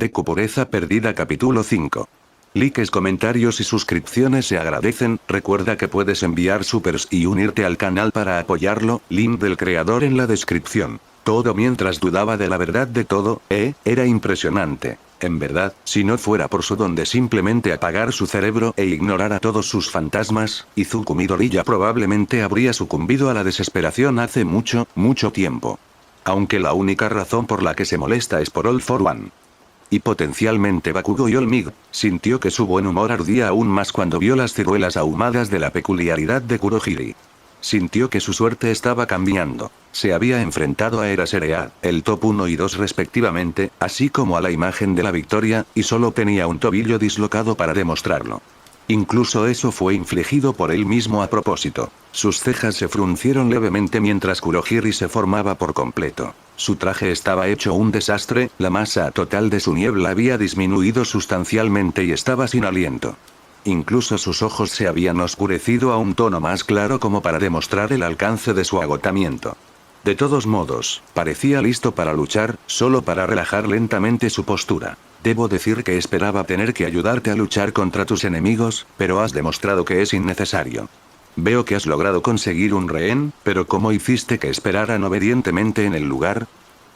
Deku Pureza Perdida capítulo 5. Likes, comentarios y suscripciones se agradecen. Recuerda que puedes enviar supers y unirte al canal para apoyarlo, link del creador en la descripción. Todo mientras dudaba de la verdad de todo, era impresionante. En verdad, si no fuera por su don de simplemente apagar su cerebro e ignorar a todos sus fantasmas, Izuku Midoriya probablemente habría sucumbido a la desesperación hace mucho, mucho tiempo. Aunque la única razón por la que se molesta es por All for One. Y potencialmente Bakugo y All Might, sintió que su buen humor ardía aún más cuando vio las ciruelas ahumadas de la peculiaridad de Kurohiri. Sintió que su suerte estaba cambiando. Se había enfrentado a Eraserhead, el top 1 y 2 respectivamente, así como a la imagen de la victoria, y solo tenía un tobillo dislocado para demostrarlo. Incluso eso fue infligido por él mismo a propósito. Sus cejas se fruncieron levemente mientras Kurohiri se formaba por completo. Su traje estaba hecho un desastre, la masa total de su niebla había disminuido sustancialmente y estaba sin aliento. Incluso sus ojos se habían oscurecido a un tono más claro como para demostrar el alcance de su agotamiento. De todos modos, parecía listo para luchar, solo para relajar lentamente su postura. Debo decir que esperaba tener que ayudarte a luchar contra tus enemigos, pero has demostrado que es innecesario. Veo que has logrado conseguir un rehén, pero ¿cómo hiciste que esperaran obedientemente en el lugar?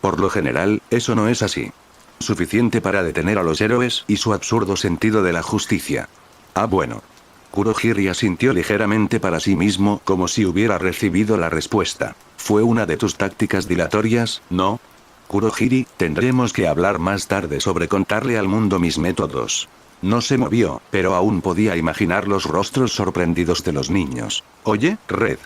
Por lo general, eso no es así. Suficiente para detener a los héroes y su absurdo sentido de la justicia. Ah, bueno. Kurohiri asintió ligeramente para sí mismo, como si hubiera recibido la respuesta. ¿Fue una de tus tácticas dilatorias, no? Kurohiri, tendremos que hablar más tarde sobre contarle al mundo mis métodos. No se movió, pero aún podía imaginar los rostros sorprendidos de los niños. Oye, Red.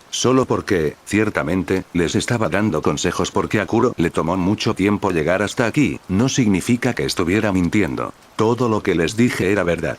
Solo porque, ciertamente, les estaba dando consejos porque a Kuro le tomó mucho tiempo llegar hasta aquí, no significa que estuviera mintiendo. Todo lo que les dije era verdad.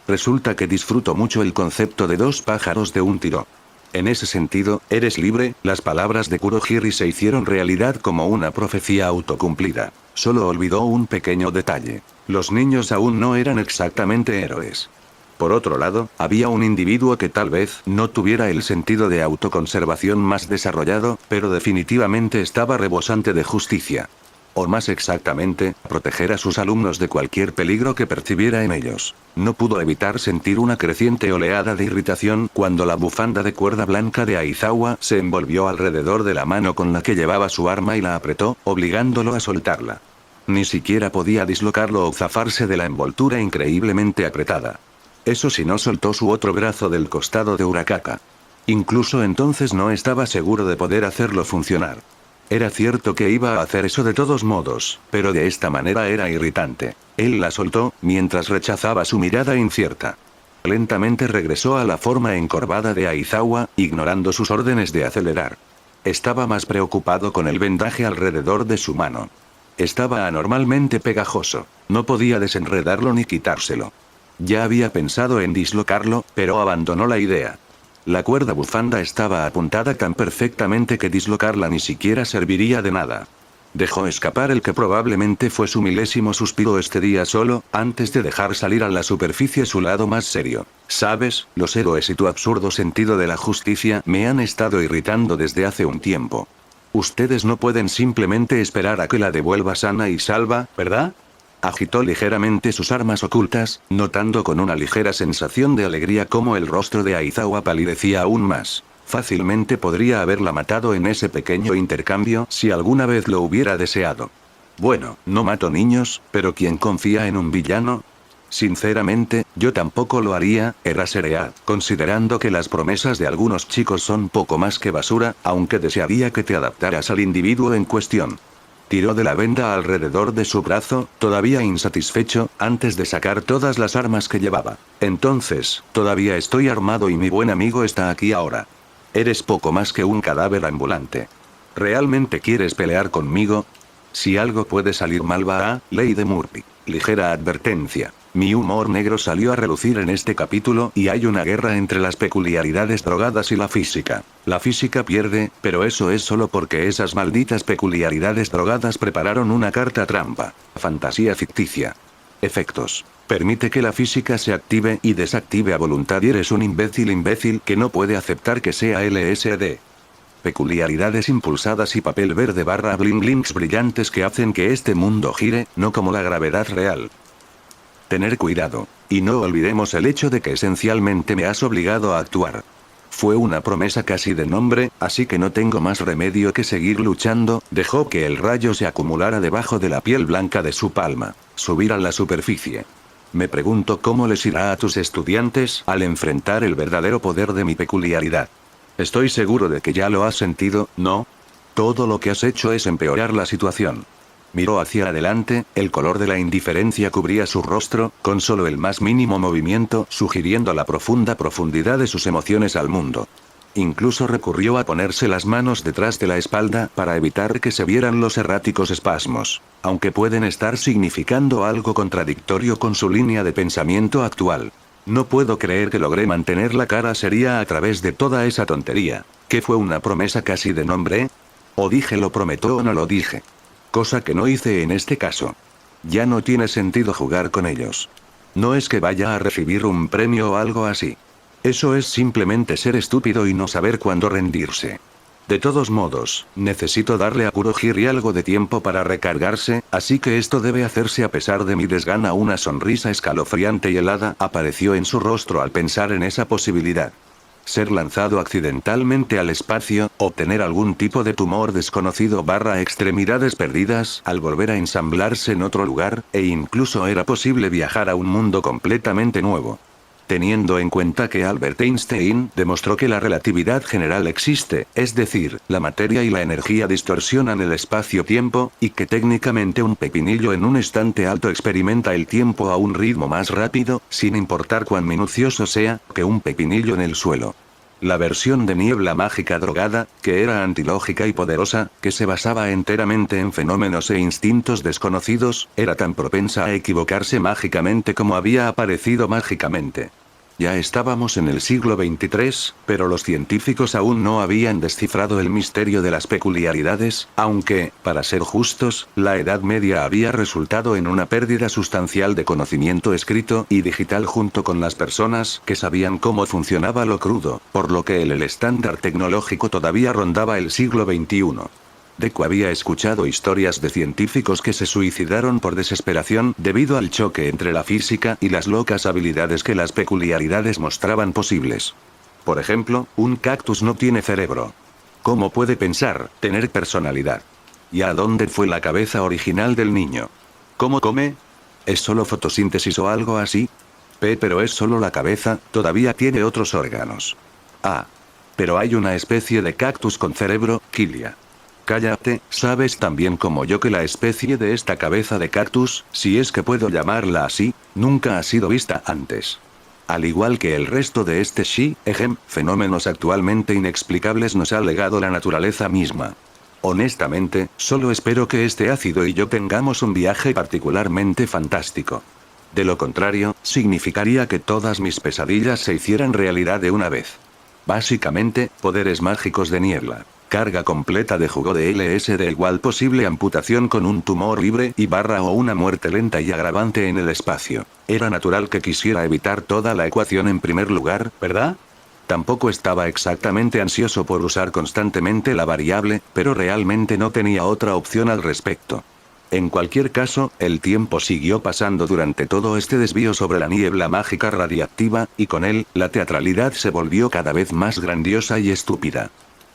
Resulta que disfruto mucho el concepto de dos pájaros de un tiro. En ese sentido, eres libre. Las palabras de Kurohiri se hicieron realidad como una profecía autocumplida. Solo olvidó un pequeño detalle. Los niños aún no eran exactamente héroes. Por otro lado, había un individuo que tal vez no tuviera el sentido de autoconservación más desarrollado, pero definitivamente estaba rebosante de justicia. O más exactamente, proteger a sus alumnos de cualquier peligro que percibiera en ellos. No pudo evitar sentir una creciente oleada de irritación cuando la bufanda de cuerda blanca de Aizawa se envolvió alrededor de la mano con la que llevaba su arma y la apretó, obligándolo a soltarla. Ni siquiera podía dislocarlo o zafarse de la envoltura increíblemente apretada. Eso sí, no soltó su otro brazo del costado de Urakaka. Incluso entonces no estaba seguro de poder hacerlo funcionar. Era cierto que iba a hacer eso de todos modos, pero de esta manera era irritante. Él la soltó, mientras rechazaba su mirada incierta. Lentamente regresó a la forma encorvada de Aizawa, ignorando sus órdenes de acelerar. Estaba más preocupado con el vendaje alrededor de su mano. Estaba anormalmente pegajoso. No podía desenredarlo ni quitárselo. Ya había pensado en dislocarlo, pero abandonó la idea. La cuerda bufanda estaba apuntada tan perfectamente que dislocarla ni siquiera serviría de nada. Dejó escapar el que probablemente fue su milésimo suspiro este día solo, antes de dejar salir a la superficie su lado más serio. Sabes, los héroes y tu absurdo sentido de la justicia me han estado irritando desde hace un tiempo. Ustedes no pueden simplemente esperar a que la devuelva sana y salva, ¿verdad? Agitó ligeramente sus armas ocultas, notando con una ligera sensación de alegría cómo el rostro de Aizawa palidecía aún más. Fácilmente podría haberla matado en ese pequeño intercambio si alguna vez lo hubiera deseado. Bueno, no mato niños, pero ¿quién confía en un villano? Sinceramente, yo tampoco lo haría, Eraserhead, considerando que las promesas de algunos chicos son poco más que basura, aunque desearía que te adaptaras al individuo en cuestión. Tiró de la venda alrededor de su brazo, todavía insatisfecho, antes de sacar todas las armas que llevaba. Entonces, todavía estoy armado y mi buen amigo está aquí ahora. Eres poco más que un cadáver ambulante. ¿Realmente quieres pelear conmigo? Si algo puede salir mal va a, Lady Murphy. Ligera advertencia. Mi humor negro salió a relucir en este capítulo y hay una guerra entre las peculiaridades drogadas y la física. La física pierde, pero eso es solo porque esas malditas peculiaridades drogadas prepararon una carta trampa. Fantasía ficticia. Efectos. Permite que la física se active y desactive a voluntad y eres un imbécil que no puede aceptar que sea LSD. Peculiaridades impulsadas y papel verde barra bling blinks brillantes que hacen que este mundo gire, no como la gravedad real. Tener cuidado. Y no olvidemos el hecho de que esencialmente me has obligado a actuar. Fue una promesa casi de nombre, así que no tengo más remedio que seguir luchando. Dejó que el rayo se acumulara debajo de la piel blanca de su palma, subir a la superficie. Me pregunto cómo les irá a tus estudiantes al enfrentar el verdadero poder de mi peculiaridad. Estoy seguro de que ya lo has sentido, ¿no? Todo lo que has hecho es empeorar la situación. Miró hacia adelante, el color de la indiferencia cubría su rostro, con solo el más mínimo movimiento, sugiriendo la profunda profundidad de sus emociones al mundo. Incluso recurrió a ponerse las manos detrás de la espalda para evitar que se vieran los erráticos espasmos, aunque pueden estar significando algo contradictorio con su línea de pensamiento actual. No puedo creer que logré mantener la cara seria a través de toda esa tontería. ¿Qué fue una promesa casi de nombre? ¿O dije lo prometo o no lo dije? Cosa que no hice en este caso. Ya no tiene sentido jugar con ellos. No es que vaya a recibir un premio o algo así. Eso es simplemente ser estúpido y no saber cuándo rendirse. De todos modos, necesito darle a Kurohiri algo de tiempo para recargarse, así que esto debe hacerse a pesar de mi desgana. Una sonrisa escalofriante y helada apareció en su rostro al pensar en esa posibilidad. Ser lanzado accidentalmente al espacio, obtener algún tipo de tumor desconocido barra extremidades perdidas al volver a ensamblarse en otro lugar, e incluso era posible viajar a un mundo completamente nuevo. Teniendo en cuenta que Albert Einstein demostró que la relatividad general existe, es decir, la materia y la energía distorsionan el espacio-tiempo, y que técnicamente un pepinillo en un estante alto experimenta el tiempo a un ritmo más rápido, sin importar cuán minucioso sea, que un pepinillo en el suelo. La versión de niebla mágica drogada, que era antilógica y poderosa, que se basaba enteramente en fenómenos e instintos desconocidos, era tan propensa a equivocarse mágicamente como había aparecido mágicamente. Ya estábamos en el siglo XXIII, pero los científicos aún no habían descifrado el misterio de las peculiaridades, aunque, para ser justos, la Edad Media había resultado en una pérdida sustancial de conocimiento escrito y digital junto con las personas que sabían cómo funcionaba lo crudo, por lo que el estándar tecnológico todavía rondaba el siglo XXI. Deku había escuchado historias de científicos que se suicidaron por desesperación debido al choque entre la física y las locas habilidades que las peculiaridades mostraban posibles. Por ejemplo, un cactus no tiene cerebro. ¿Cómo puede pensar, tener personalidad? ¿Y a dónde fue la cabeza original del niño? ¿Cómo come? ¿Es solo fotosíntesis o algo así? Pero es solo la cabeza, todavía tiene otros órganos. Ah. Pero hay una especie de cactus con cerebro, Kilia. Cállate, sabes tan bien como yo que la especie de esta cabeza de cactus, si es que puedo llamarla así, nunca ha sido vista antes. Al igual que el resto de este fenómenos actualmente inexplicables nos ha legado la naturaleza misma. Honestamente, solo espero que este ácido y yo tengamos un viaje particularmente fantástico. De lo contrario, significaría que todas mis pesadillas se hicieran realidad de una vez. Básicamente, poderes mágicos de niebla. Carga completa de jugo de LSD igual posible amputación con un tumor libre y barra o una muerte lenta y agravante en el espacio. Era natural que quisiera evitar toda la ecuación en primer lugar, ¿verdad? Tampoco estaba exactamente ansioso por usar constantemente la variable, pero realmente no tenía otra opción al respecto. En cualquier caso, el tiempo siguió pasando durante todo este desvío sobre la niebla mágica radiactiva, y con él, la teatralidad se volvió cada vez más grandiosa y estúpida.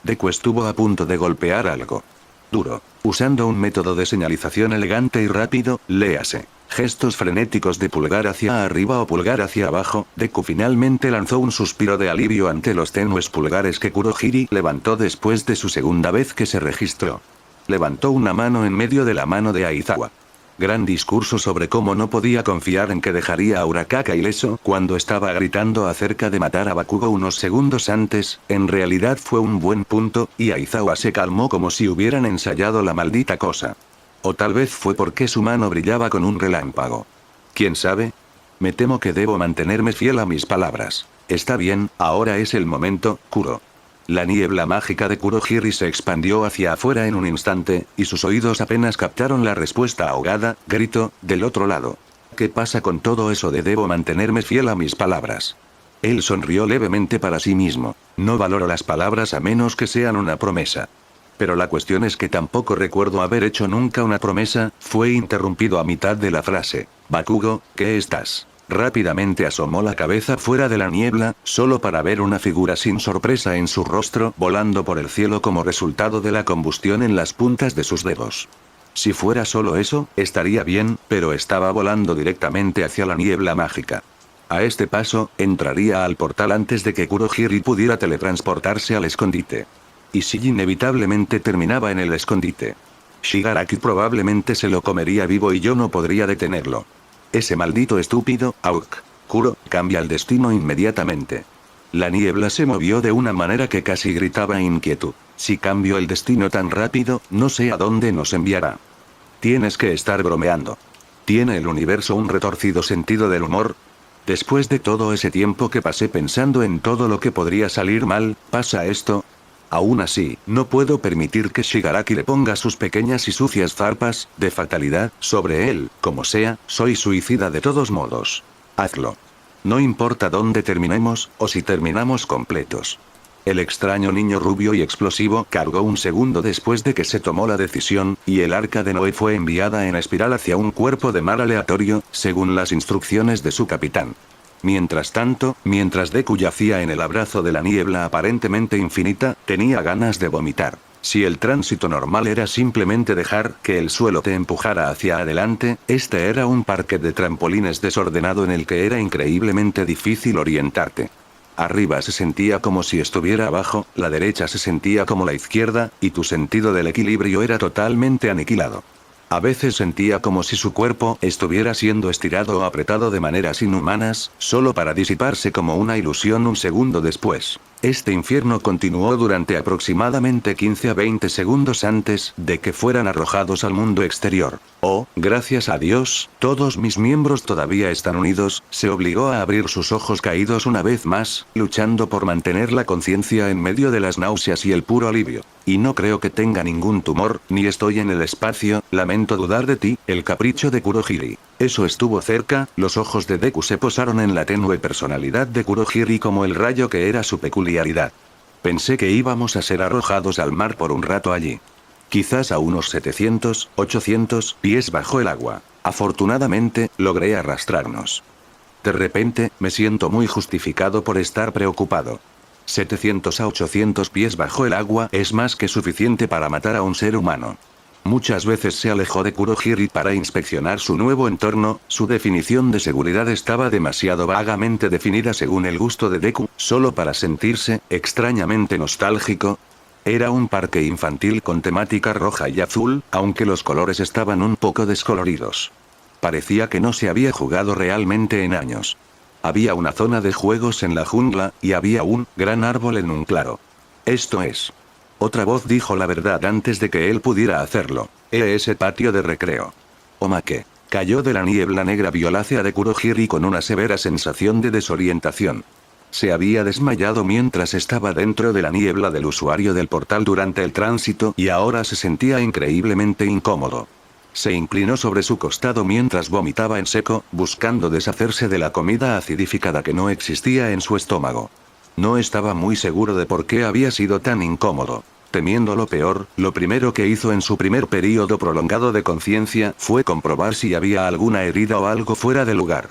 Deku estuvo a punto de golpear algo duro, usando un método de señalización elegante y rápido, léase, gestos frenéticos de pulgar hacia arriba o pulgar hacia abajo. Deku finalmente lanzó un suspiro de alivio ante los tenues pulgares que Kurohiri levantó después de su segunda vez que se registró. Levantó una mano en medio de la mano de Aizawa. Gran discurso sobre cómo no podía confiar en que dejaría a Uraraka ileso cuando estaba gritando acerca de matar a Bakugo unos segundos antes, en realidad fue un buen punto, y Aizawa se calmó como si hubieran ensayado la maldita cosa. O tal vez fue porque su mano brillaba con un relámpago. ¿Quién sabe? Me temo que debo mantenerme fiel a mis palabras. Está bien, ahora es el momento, Kuro. La niebla mágica de Kurohiri se expandió hacia afuera en un instante, y sus oídos apenas captaron la respuesta ahogada, grito, del otro lado. ¿Qué pasa con todo eso de debo mantenerme fiel a mis palabras? Él sonrió levemente para sí mismo. No valoro las palabras a menos que sean una promesa. Pero la cuestión es que tampoco recuerdo haber hecho nunca una promesa, fue interrumpido a mitad de la frase. Bakugo, ¿qué estás? Rápidamente asomó la cabeza fuera de la niebla, solo para ver una figura sin sorpresa en su rostro volando por el cielo como resultado de la combustión en las puntas de sus dedos. Si fuera solo eso, estaría bien, pero estaba volando directamente hacia la niebla mágica. A este paso, entraría al portal antes de que Kurohiri pudiera teletransportarse al escondite. Y si inevitablemente terminaba en el escondite, Shigaraki probablemente se lo comería vivo y yo no podría detenerlo. Ese maldito estúpido, Auk. Kuro, cambia el destino inmediatamente. La niebla se movió de una manera que casi gritaba inquietud. Si cambio el destino tan rápido, no sé a dónde nos enviará. Tienes que estar bromeando. ¿Tiene el universo un retorcido sentido del humor? Después de todo ese tiempo que pasé pensando en todo lo que podría salir mal, ¿pasa esto? Aún así, no puedo permitir que Shigaraki le ponga sus pequeñas y sucias zarpas, de fatalidad, sobre él, como sea, soy suicida de todos modos. Hazlo. No importa dónde terminemos, o si terminamos completos. El extraño niño rubio y explosivo cargó un segundo después de que se tomó la decisión, y el arca de Noé fue enviada en espiral hacia un cuerpo de mar aleatorio, según las instrucciones de su capitán. Mientras tanto, mientras Deku yacía en el abrazo de la niebla aparentemente infinita, tenía ganas de vomitar. Si el tránsito normal era simplemente dejar que el suelo te empujara hacia adelante, este era un parque de trampolines desordenado en el que era increíblemente difícil orientarte. Arriba se sentía como si estuviera abajo, la derecha se sentía como la izquierda, y tu sentido del equilibrio era totalmente aniquilado. A veces sentía como si su cuerpo estuviera siendo estirado o apretado de maneras inhumanas, solo para disiparse como una ilusión un segundo después. Este infierno continuó durante aproximadamente 15 a 20 segundos antes de que fueran arrojados al mundo exterior. Oh, gracias a Dios, todos mis miembros todavía están unidos, se obligó a abrir sus ojos caídos una vez más, luchando por mantener la conciencia en medio de las náuseas y el puro alivio. Y no creo que tenga ningún tumor, ni estoy en el espacio, lamento dudar de ti, el capricho de Kurohiri. Eso estuvo cerca, los ojos de Deku se posaron en la tenue personalidad de Kurohiri como el rayo que era su peculiaridad. Pensé que íbamos a ser arrojados al mar por un rato allí. Quizás a unos 700, 800 pies bajo el agua. Afortunadamente, logré arrastrarnos. De repente, me siento muy justificado por estar preocupado. 700 a 800 pies bajo el agua es más que suficiente para matar a un ser humano. Muchas veces se alejó de Kurohiri para inspeccionar su nuevo entorno, su definición de seguridad estaba demasiado vagamente definida según el gusto de Deku, solo para sentirse, extrañamente nostálgico. Era un parque infantil con temática roja y azul, aunque los colores estaban un poco descoloridos. Parecía que no se había jugado realmente en años. Había una zona de juegos en la jungla, y había un gran árbol en un claro. Esto es. Otra voz dijo la verdad antes de que él pudiera hacerlo. Ese patio de recreo. Omake. Cayó de la niebla negra violácea de Kurohiri con una severa sensación de desorientación. Se había desmayado mientras estaba dentro de la niebla del usuario del portal durante el tránsito y ahora se sentía increíblemente incómodo. Se inclinó sobre su costado mientras vomitaba en seco, buscando deshacerse de la comida acidificada que no existía en su estómago. No estaba muy seguro de por qué había sido tan incómodo. Temiendo lo peor, lo primero que hizo en su primer período prolongado de conciencia fue comprobar si había alguna herida o algo fuera de lugar.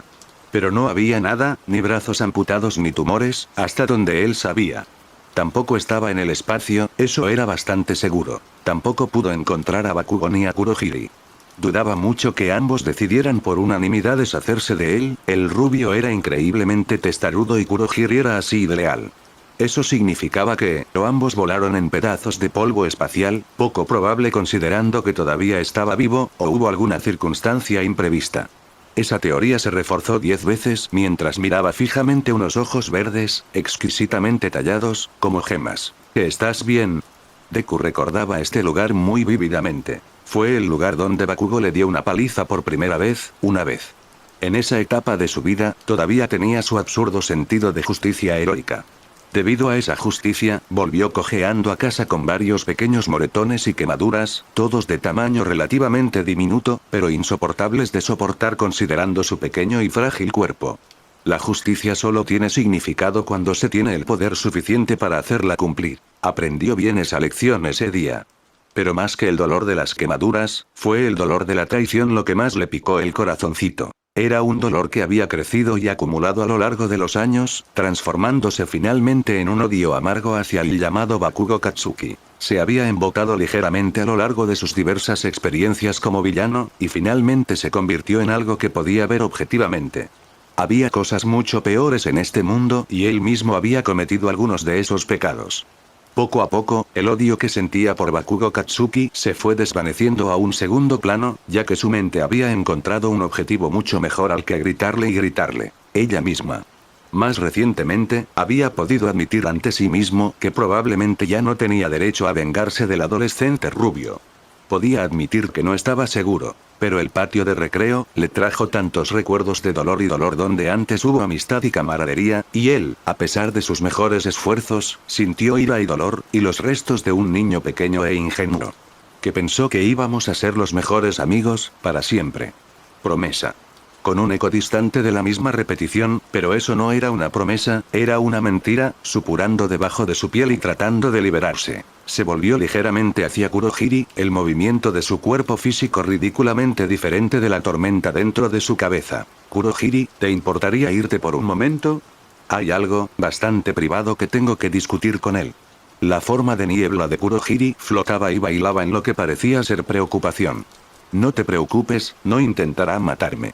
Pero no había nada, ni brazos amputados ni tumores, hasta donde él sabía. Tampoco estaba en el espacio, eso era bastante seguro. Tampoco pudo encontrar a Bakugo ni a Kurohiri. Dudaba mucho que ambos decidieran por unanimidad deshacerse de él, el rubio era increíblemente testarudo y Kurohiri era así de leal. Eso significaba que, o ambos volaron en pedazos de polvo espacial, poco probable considerando que todavía estaba vivo, o hubo alguna circunstancia imprevista. Esa teoría se reforzó 10 veces mientras miraba fijamente unos ojos verdes, exquisitamente tallados, como gemas. ¿Estás bien? Deku recordaba este lugar muy vívidamente. Fue el lugar donde Bakugo le dio una paliza por primera vez, una vez. En esa etapa de su vida, todavía tenía su absurdo sentido de justicia heroica. Debido a esa justicia, volvió cojeando a casa con varios pequeños moretones y quemaduras, todos de tamaño relativamente diminuto, pero insoportables de soportar considerando su pequeño y frágil cuerpo. La justicia solo tiene significado cuando se tiene el poder suficiente para hacerla cumplir. Aprendió bien esa lección ese día. Pero más que el dolor de las quemaduras, fue el dolor de la traición lo que más le picó el corazoncito. Era un dolor que había crecido y acumulado a lo largo de los años, transformándose finalmente en un odio amargo hacia el llamado Bakugo Katsuki. Se había embotado ligeramente a lo largo de sus diversas experiencias como villano, y finalmente se convirtió en algo que podía ver objetivamente. Había cosas mucho peores en este mundo y él mismo había cometido algunos de esos pecados. Poco a poco, el odio que sentía por Bakugo Katsuki se fue desvaneciendo a un segundo plano, ya que su mente había encontrado un objetivo mucho mejor al que gritarle y gritarle. Ella misma. Más recientemente, había podido admitir ante sí mismo que probablemente ya no tenía derecho a vengarse del adolescente rubio. Podía admitir que no estaba seguro, pero el patio de recreo le trajo tantos recuerdos de dolor y dolor donde antes hubo amistad y camaradería, y él, a pesar de sus mejores esfuerzos, sintió ira y dolor, y los restos de un niño pequeño e ingenuo. Que pensó que íbamos a ser los mejores amigos, para siempre. Promesa. Con un eco distante de la misma repetición, pero eso no era una promesa, era una mentira, supurando debajo de su piel y tratando de liberarse. Se volvió ligeramente hacia Kurohiri, el movimiento de su cuerpo físico ridículamente diferente de la tormenta dentro de su cabeza. Kurohiri, ¿te importaría irte por un momento? Hay algo, bastante privado que tengo que discutir con él. La forma de niebla de Kurohiri flotaba y bailaba en lo que parecía ser preocupación. No te preocupes, no intentará matarme.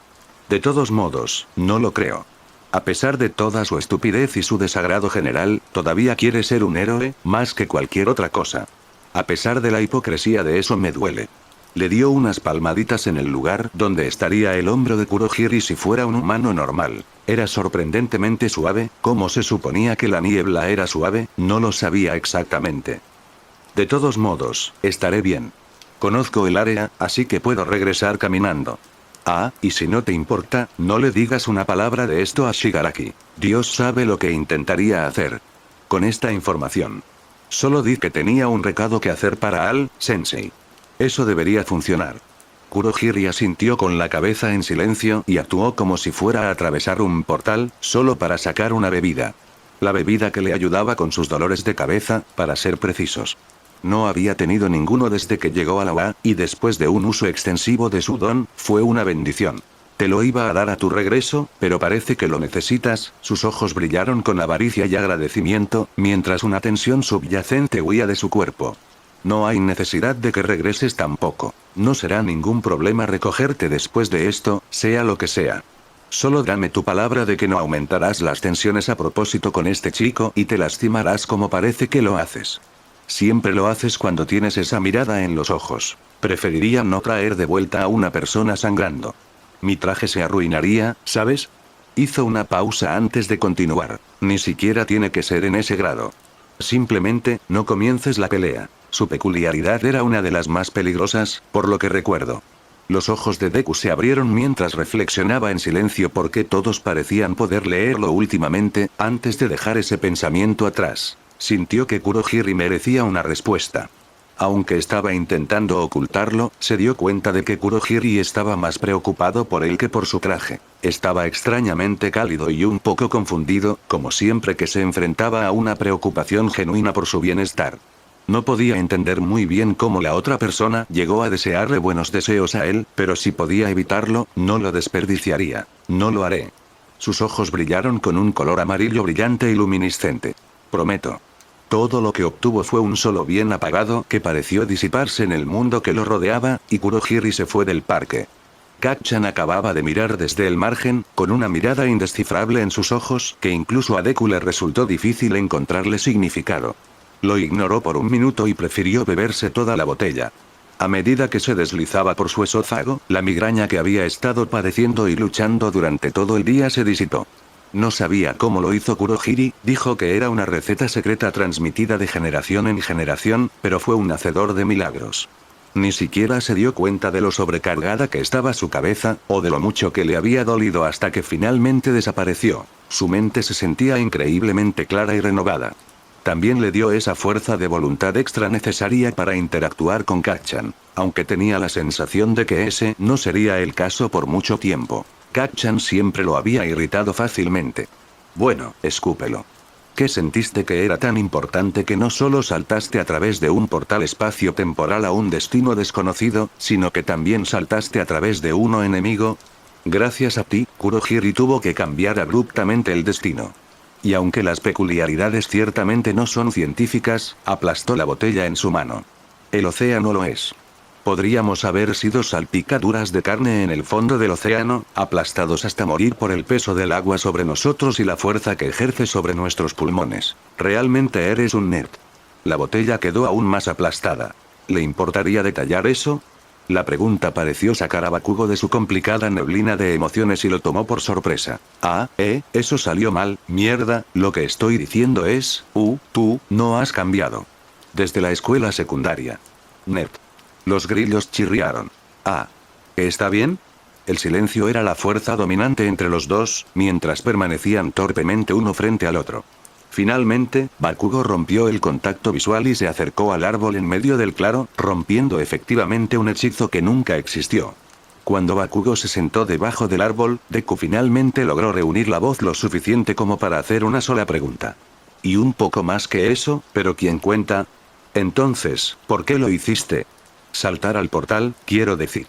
De todos modos, no lo creo. A pesar de toda su estupidez y su desagrado general, todavía quiere ser un héroe, más que cualquier otra cosa. A pesar de la hipocresía de eso me duele. Le dio unas palmaditas en el lugar donde estaría el hombro de Kurohiri si fuera un humano normal. Era sorprendentemente suave, ¿cómo se suponía que la niebla era suave? No lo sabía exactamente. De todos modos, estaré bien. Conozco el área, así que puedo regresar caminando. Ah, y si no te importa, no le digas una palabra de esto a Shigaraki. Dios sabe lo que intentaría hacer. Con esta información. Solo di que tenía un recado que hacer para Al-sensei. Eso debería funcionar. Kurohiri asintió con la cabeza en silencio y actuó como si fuera a atravesar un portal, solo para sacar una bebida. La bebida que le ayudaba con sus dolores de cabeza, para ser precisos. No había tenido ninguno desde que llegó a la UA, y después de un uso extensivo de su don, fue una bendición. Te lo iba a dar a tu regreso, pero parece que lo necesitas. Sus ojos brillaron con avaricia y agradecimiento, mientras una tensión subyacente huía de su cuerpo. No hay necesidad de que regreses tampoco. No será ningún problema recogerte después de esto, sea lo que sea. Solo dame tu palabra de que no aumentarás las tensiones a propósito con este chico y te lastimarás como parece que lo haces. Siempre lo haces cuando tienes esa mirada en los ojos. Preferiría no traer de vuelta a una persona sangrando. Mi traje se arruinaría, ¿sabes? Hizo una pausa antes de continuar. Ni siquiera tiene que ser en ese grado. Simplemente, no comiences la pelea. Su peculiaridad era una de las más peligrosas, por lo que recuerdo. Los ojos de Deku se abrieron mientras reflexionaba en silencio porque todos parecían poder leerlo últimamente, antes de dejar ese pensamiento atrás. Sintió que Kurohiri merecía una respuesta. Aunque estaba intentando ocultarlo, se dio cuenta de que Kurohiri estaba más preocupado por él que por su traje. Estaba extrañamente cálido y un poco confundido, como siempre que se enfrentaba a una preocupación genuina por su bienestar. No podía entender muy bien cómo la otra persona llegó a desearle buenos deseos a él, pero si podía evitarlo, no lo desperdiciaría. No lo haré. Sus ojos brillaron con un color amarillo brillante y luminiscente. Prometo. Todo lo que obtuvo fue un solo bien apagado que pareció disiparse en el mundo que lo rodeaba, y Kurohiri se fue del parque. Kacchan acababa de mirar desde el margen, con una mirada indescifrable en sus ojos que incluso a Deku le resultó difícil encontrarle significado. Lo ignoró por un minuto y prefirió beberse toda la botella. A medida que se deslizaba por su esófago, la migraña que había estado padeciendo y luchando durante todo el día se disipó. No sabía cómo lo hizo Kurohiri, dijo que era una receta secreta transmitida de generación en generación, pero fue un hacedor de milagros. Ni siquiera se dio cuenta de lo sobrecargada que estaba su cabeza, o de lo mucho que le había dolido hasta que finalmente desapareció. Su mente se sentía increíblemente clara y renovada. También le dio esa fuerza de voluntad extra necesaria para interactuar con Kacchan, aunque tenía la sensación de que ese no sería el caso por mucho tiempo. Kacchan siempre lo había irritado fácilmente. Bueno, escúpelo. ¿Qué sentiste que era tan importante que no solo saltaste a través de un portal espacio-temporal a un destino desconocido, sino que también saltaste a través de uno enemigo? Gracias a ti, Kurohiri tuvo que cambiar abruptamente el destino. Y aunque las peculiaridades ciertamente no son científicas, aplastó la botella en su mano. El océano lo es. Podríamos haber sido salpicaduras de carne en el fondo del océano, aplastados hasta morir por el peso del agua sobre nosotros y la fuerza que ejerce sobre nuestros pulmones. Realmente eres un nerd. La botella quedó aún más aplastada. ¿Le importaría detallar eso? La pregunta pareció sacar a Bakugo de su complicada neblina de emociones y lo tomó por sorpresa. Eso salió mal, mierda, lo que estoy diciendo es, tú, no has cambiado. Desde la escuela secundaria. Nerd. Los grillos chirriaron. ¿Está bien? El silencio era la fuerza dominante entre los dos, mientras permanecían torpemente uno frente al otro. Finalmente, Bakugo rompió el contacto visual y se acercó al árbol en medio del claro, rompiendo efectivamente un hechizo que nunca existió. Cuando Bakugo se sentó debajo del árbol, Deku finalmente logró reunir la voz lo suficiente como para hacer una sola pregunta. Y un poco más que eso, pero ¿quién cuenta? Entonces, ¿por qué lo hiciste? Saltar al portal, quiero decir.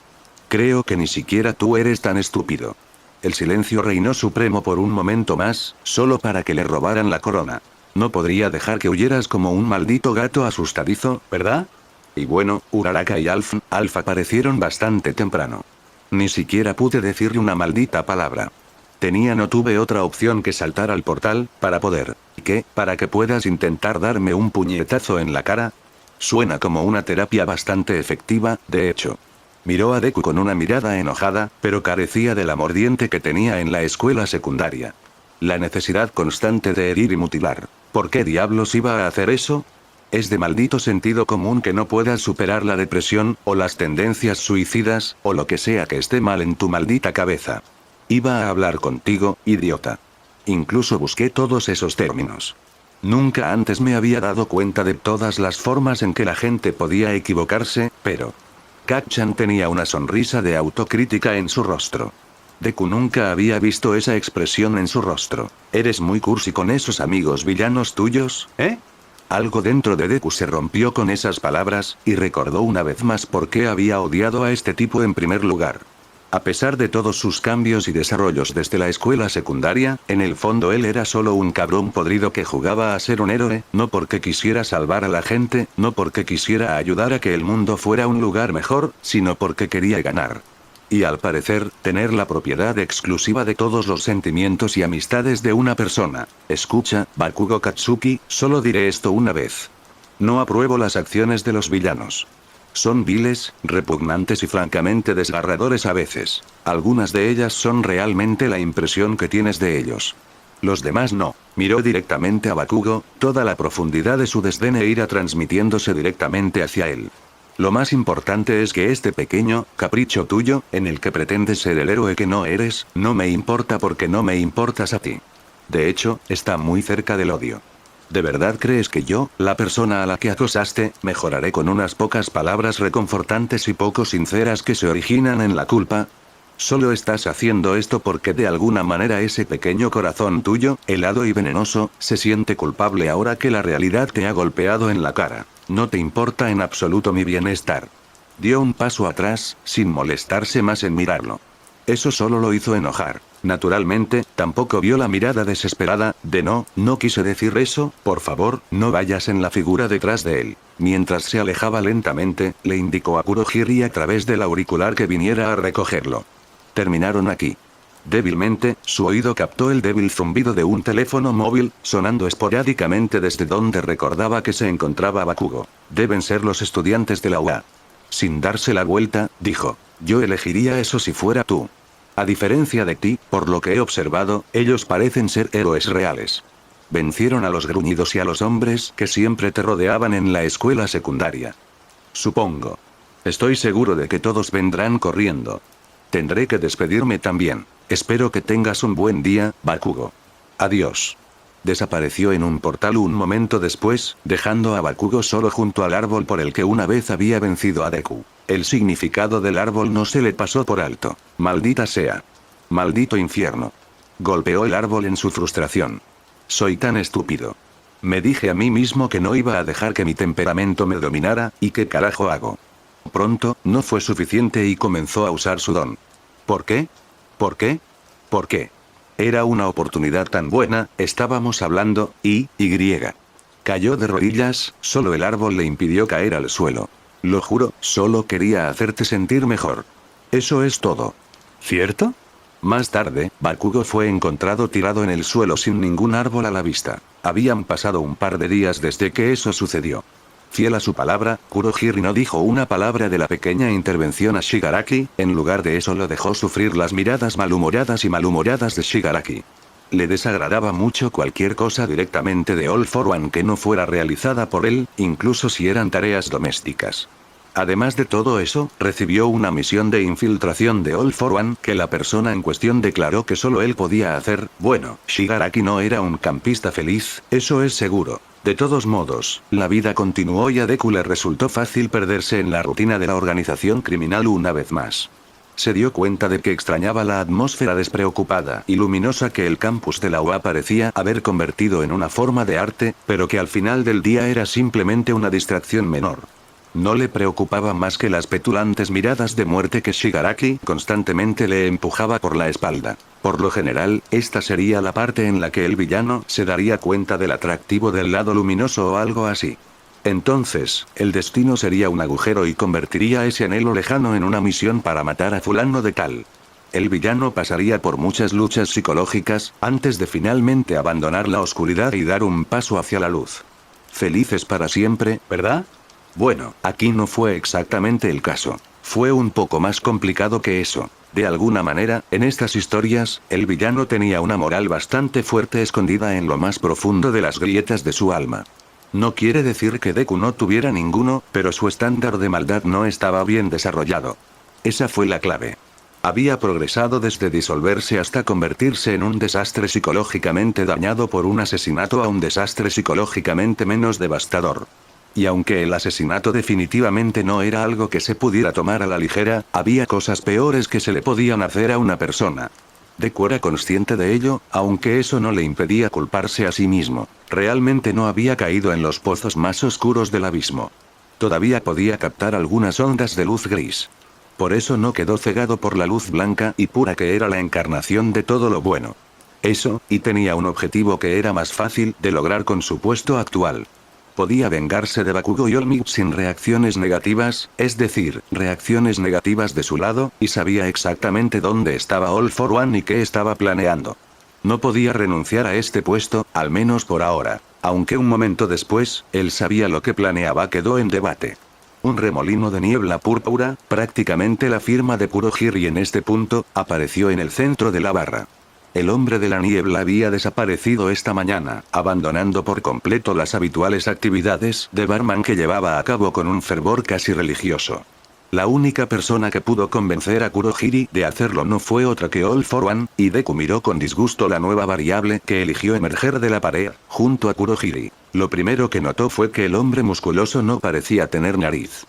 Creo que ni siquiera tú eres tan estúpido. El silencio reinó supremo por un momento más, solo para que le robaran la corona. No podría dejar que huyeras como un maldito gato asustadizo, ¿verdad? Y bueno, Uraraka y Alpha aparecieron bastante temprano. Ni siquiera pude decirle una maldita palabra. No tuve otra opción que saltar al portal, para poder. ¿Qué? ¿Para que puedas intentar darme un puñetazo en la cara? Suena como una terapia bastante efectiva, de hecho. Miró a Deku con una mirada enojada, pero carecía de la mordiente que tenía en la escuela secundaria. La necesidad constante de herir y mutilar. ¿Por qué diablos iba a hacer eso? Es de maldito sentido común que no puedas superar la depresión, o las tendencias suicidas, o lo que sea que esté mal en tu maldita cabeza. Iba a hablar contigo, idiota. Incluso busqué todos esos términos. Nunca antes me había dado cuenta de todas las formas en que la gente podía equivocarse, pero... Kacchan tenía una sonrisa de autocrítica en su rostro. Deku nunca había visto esa expresión en su rostro. ¿Eres muy cursi con esos amigos villanos tuyos, eh? Algo dentro de Deku se rompió con esas palabras, y recordó una vez más por qué había odiado a este tipo en primer lugar. A pesar de todos sus cambios y desarrollos desde la escuela secundaria, en el fondo él era solo un cabrón podrido que jugaba a ser un héroe, no porque quisiera salvar a la gente, no porque quisiera ayudar a que el mundo fuera un lugar mejor, sino porque quería ganar. Y al parecer, tener la propiedad exclusiva de todos los sentimientos y amistades de una persona. Escucha, Bakugo Katsuki, solo diré esto una vez. No apruebo las acciones de los villanos. Son viles, repugnantes y francamente desgarradores a veces. Algunas de ellas son realmente la impresión que tienes de ellos. Los demás no. Miró directamente a Bakugo, toda la profundidad de su desdén e ira transmitiéndose directamente hacia él. Lo más importante es que este pequeño capricho tuyo, en el que pretendes ser el héroe que no eres, no me importa porque no me importas a ti. De hecho, está muy cerca del odio. ¿De verdad crees que yo, la persona a la que acosaste, mejoraré con unas pocas palabras reconfortantes y poco sinceras que se originan en la culpa? Solo estás haciendo esto porque de alguna manera ese pequeño corazón tuyo, helado y venenoso, se siente culpable ahora que la realidad te ha golpeado en la cara. No te importa en absoluto mi bienestar. Dio un paso atrás, sin molestarse más en mirarlo. Eso solo lo hizo enojar. Naturalmente, tampoco vio la mirada desesperada, de no quise decir eso, por favor, no vayas en la figura detrás de él. Mientras se alejaba lentamente, le indicó a Kurohiri a través del auricular que viniera a recogerlo. Terminaron aquí. Débilmente, su oído captó el débil zumbido de un teléfono móvil, sonando esporádicamente desde donde recordaba que se encontraba Bakugo. Deben ser los estudiantes de la UA. Sin darse la vuelta, dijo, yo elegiría eso si fuera tú. A diferencia de ti, por lo que he observado, ellos parecen ser héroes reales. Vencieron a los gruñidos y a los hombres que siempre te rodeaban en la escuela secundaria. Supongo. Estoy seguro de que todos vendrán corriendo. Tendré que despedirme también. Espero que tengas un buen día, Bakugo. Adiós. Desapareció en un portal un momento después, dejando a Bakugo solo junto al árbol por el que una vez había vencido a Deku. El significado del árbol no se le pasó por alto. Maldita sea. Maldito infierno. Golpeó el árbol en su frustración. Soy tan estúpido. Me dije a mí mismo que no iba a dejar que mi temperamento me dominara, ¿y qué carajo hago? Pronto, no fue suficiente y comenzó a usar su don. ¿Por qué? ¿Por qué? ¿Por qué? Era una oportunidad tan buena, estábamos hablando, y. Cayó de rodillas, solo el árbol le impidió caer al suelo. Lo juro, solo quería hacerte sentir mejor. Eso es todo. ¿Cierto? Más tarde, Bakugo fue encontrado tirado en el suelo sin ningún árbol a la vista. Habían pasado un par de días desde que eso sucedió. Fiel a su palabra, Kurohiri no dijo una palabra de la pequeña intervención a Shigaraki, en lugar de eso lo dejó sufrir las miradas malhumoradas de Shigaraki. Le desagradaba mucho cualquier cosa directamente de All for One que no fuera realizada por él, incluso si eran tareas domésticas. Además de todo eso, recibió una misión de infiltración de All for One que la persona en cuestión declaró que solo él podía hacer. Bueno, Shigaraki no era un campista feliz, eso es seguro. De todos modos, la vida continuó y a Deku le resultó fácil perderse en la rutina de la organización criminal una vez más. Se dio cuenta de que extrañaba la atmósfera despreocupada y luminosa que el campus de la UA parecía haber convertido en una forma de arte, pero que al final del día era simplemente una distracción menor. No le preocupaba más que las petulantes miradas de muerte que Shigaraki constantemente le empujaba por la espalda. Por lo general, esta sería la parte en la que el villano se daría cuenta del atractivo del lado luminoso o algo así. Entonces, el destino sería un agujero y convertiría ese anhelo lejano en una misión para matar a fulano de tal. El villano pasaría por muchas luchas psicológicas, antes de finalmente abandonar la oscuridad y dar un paso hacia la luz. Felices para siempre, ¿verdad? Bueno, aquí no fue exactamente el caso. Fue un poco más complicado que eso. De alguna manera, en estas historias, el villano tenía una moral bastante fuerte escondida en lo más profundo de las grietas de su alma. No quiere decir que Deku no tuviera ninguno, pero su estándar de maldad no estaba bien desarrollado. Esa fue la clave. Había progresado desde disolverse hasta convertirse en un desastre psicológicamente dañado por un asesinato a un desastre psicológicamente menos devastador. Y aunque el asesinato definitivamente no era algo que se pudiera tomar a la ligera, había cosas peores que se le podían hacer a una persona. Deku era consciente de ello, aunque eso no le impedía culparse a sí mismo. Realmente no había caído en los pozos más oscuros del abismo. Todavía podía captar algunas ondas de luz gris. Por eso no quedó cegado por la luz blanca y pura que era la encarnación de todo lo bueno. Eso, y tenía un objetivo que era más fácil de lograr con su puesto actual. Podía vengarse de Bakugo y All Might sin reacciones negativas, es decir, reacciones negativas de su lado, y sabía exactamente dónde estaba All for One y qué estaba planeando. No podía renunciar a este puesto, al menos por ahora. Aunque un momento después, él sabía lo que planeaba quedó en debate. Un remolino de niebla púrpura, prácticamente la firma de Kurohiri en este punto, apareció en el centro de la barra. El hombre de la niebla había desaparecido esta mañana, abandonando por completo las habituales actividades de barman que llevaba a cabo con un fervor casi religioso. La única persona que pudo convencer a Kurohiri de hacerlo no fue otra que All for One, y Deku miró con disgusto la nueva variable que eligió emerger de la pared, junto a Kurohiri. Lo primero que notó fue que el hombre musculoso no parecía tener nariz.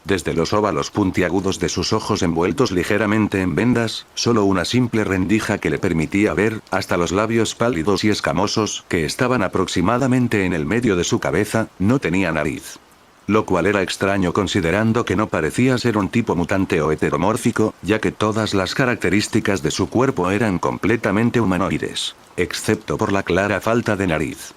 Desde los óvalos puntiagudos de sus ojos envueltos ligeramente en vendas, solo una simple rendija que le permitía ver, hasta los labios pálidos y escamosos, que estaban aproximadamente en el medio de su cabeza, no tenía nariz. Lo cual era extraño considerando que no parecía ser un tipo mutante o heteromórfico, ya que todas las características de su cuerpo eran completamente humanoides, excepto por la clara falta de nariz.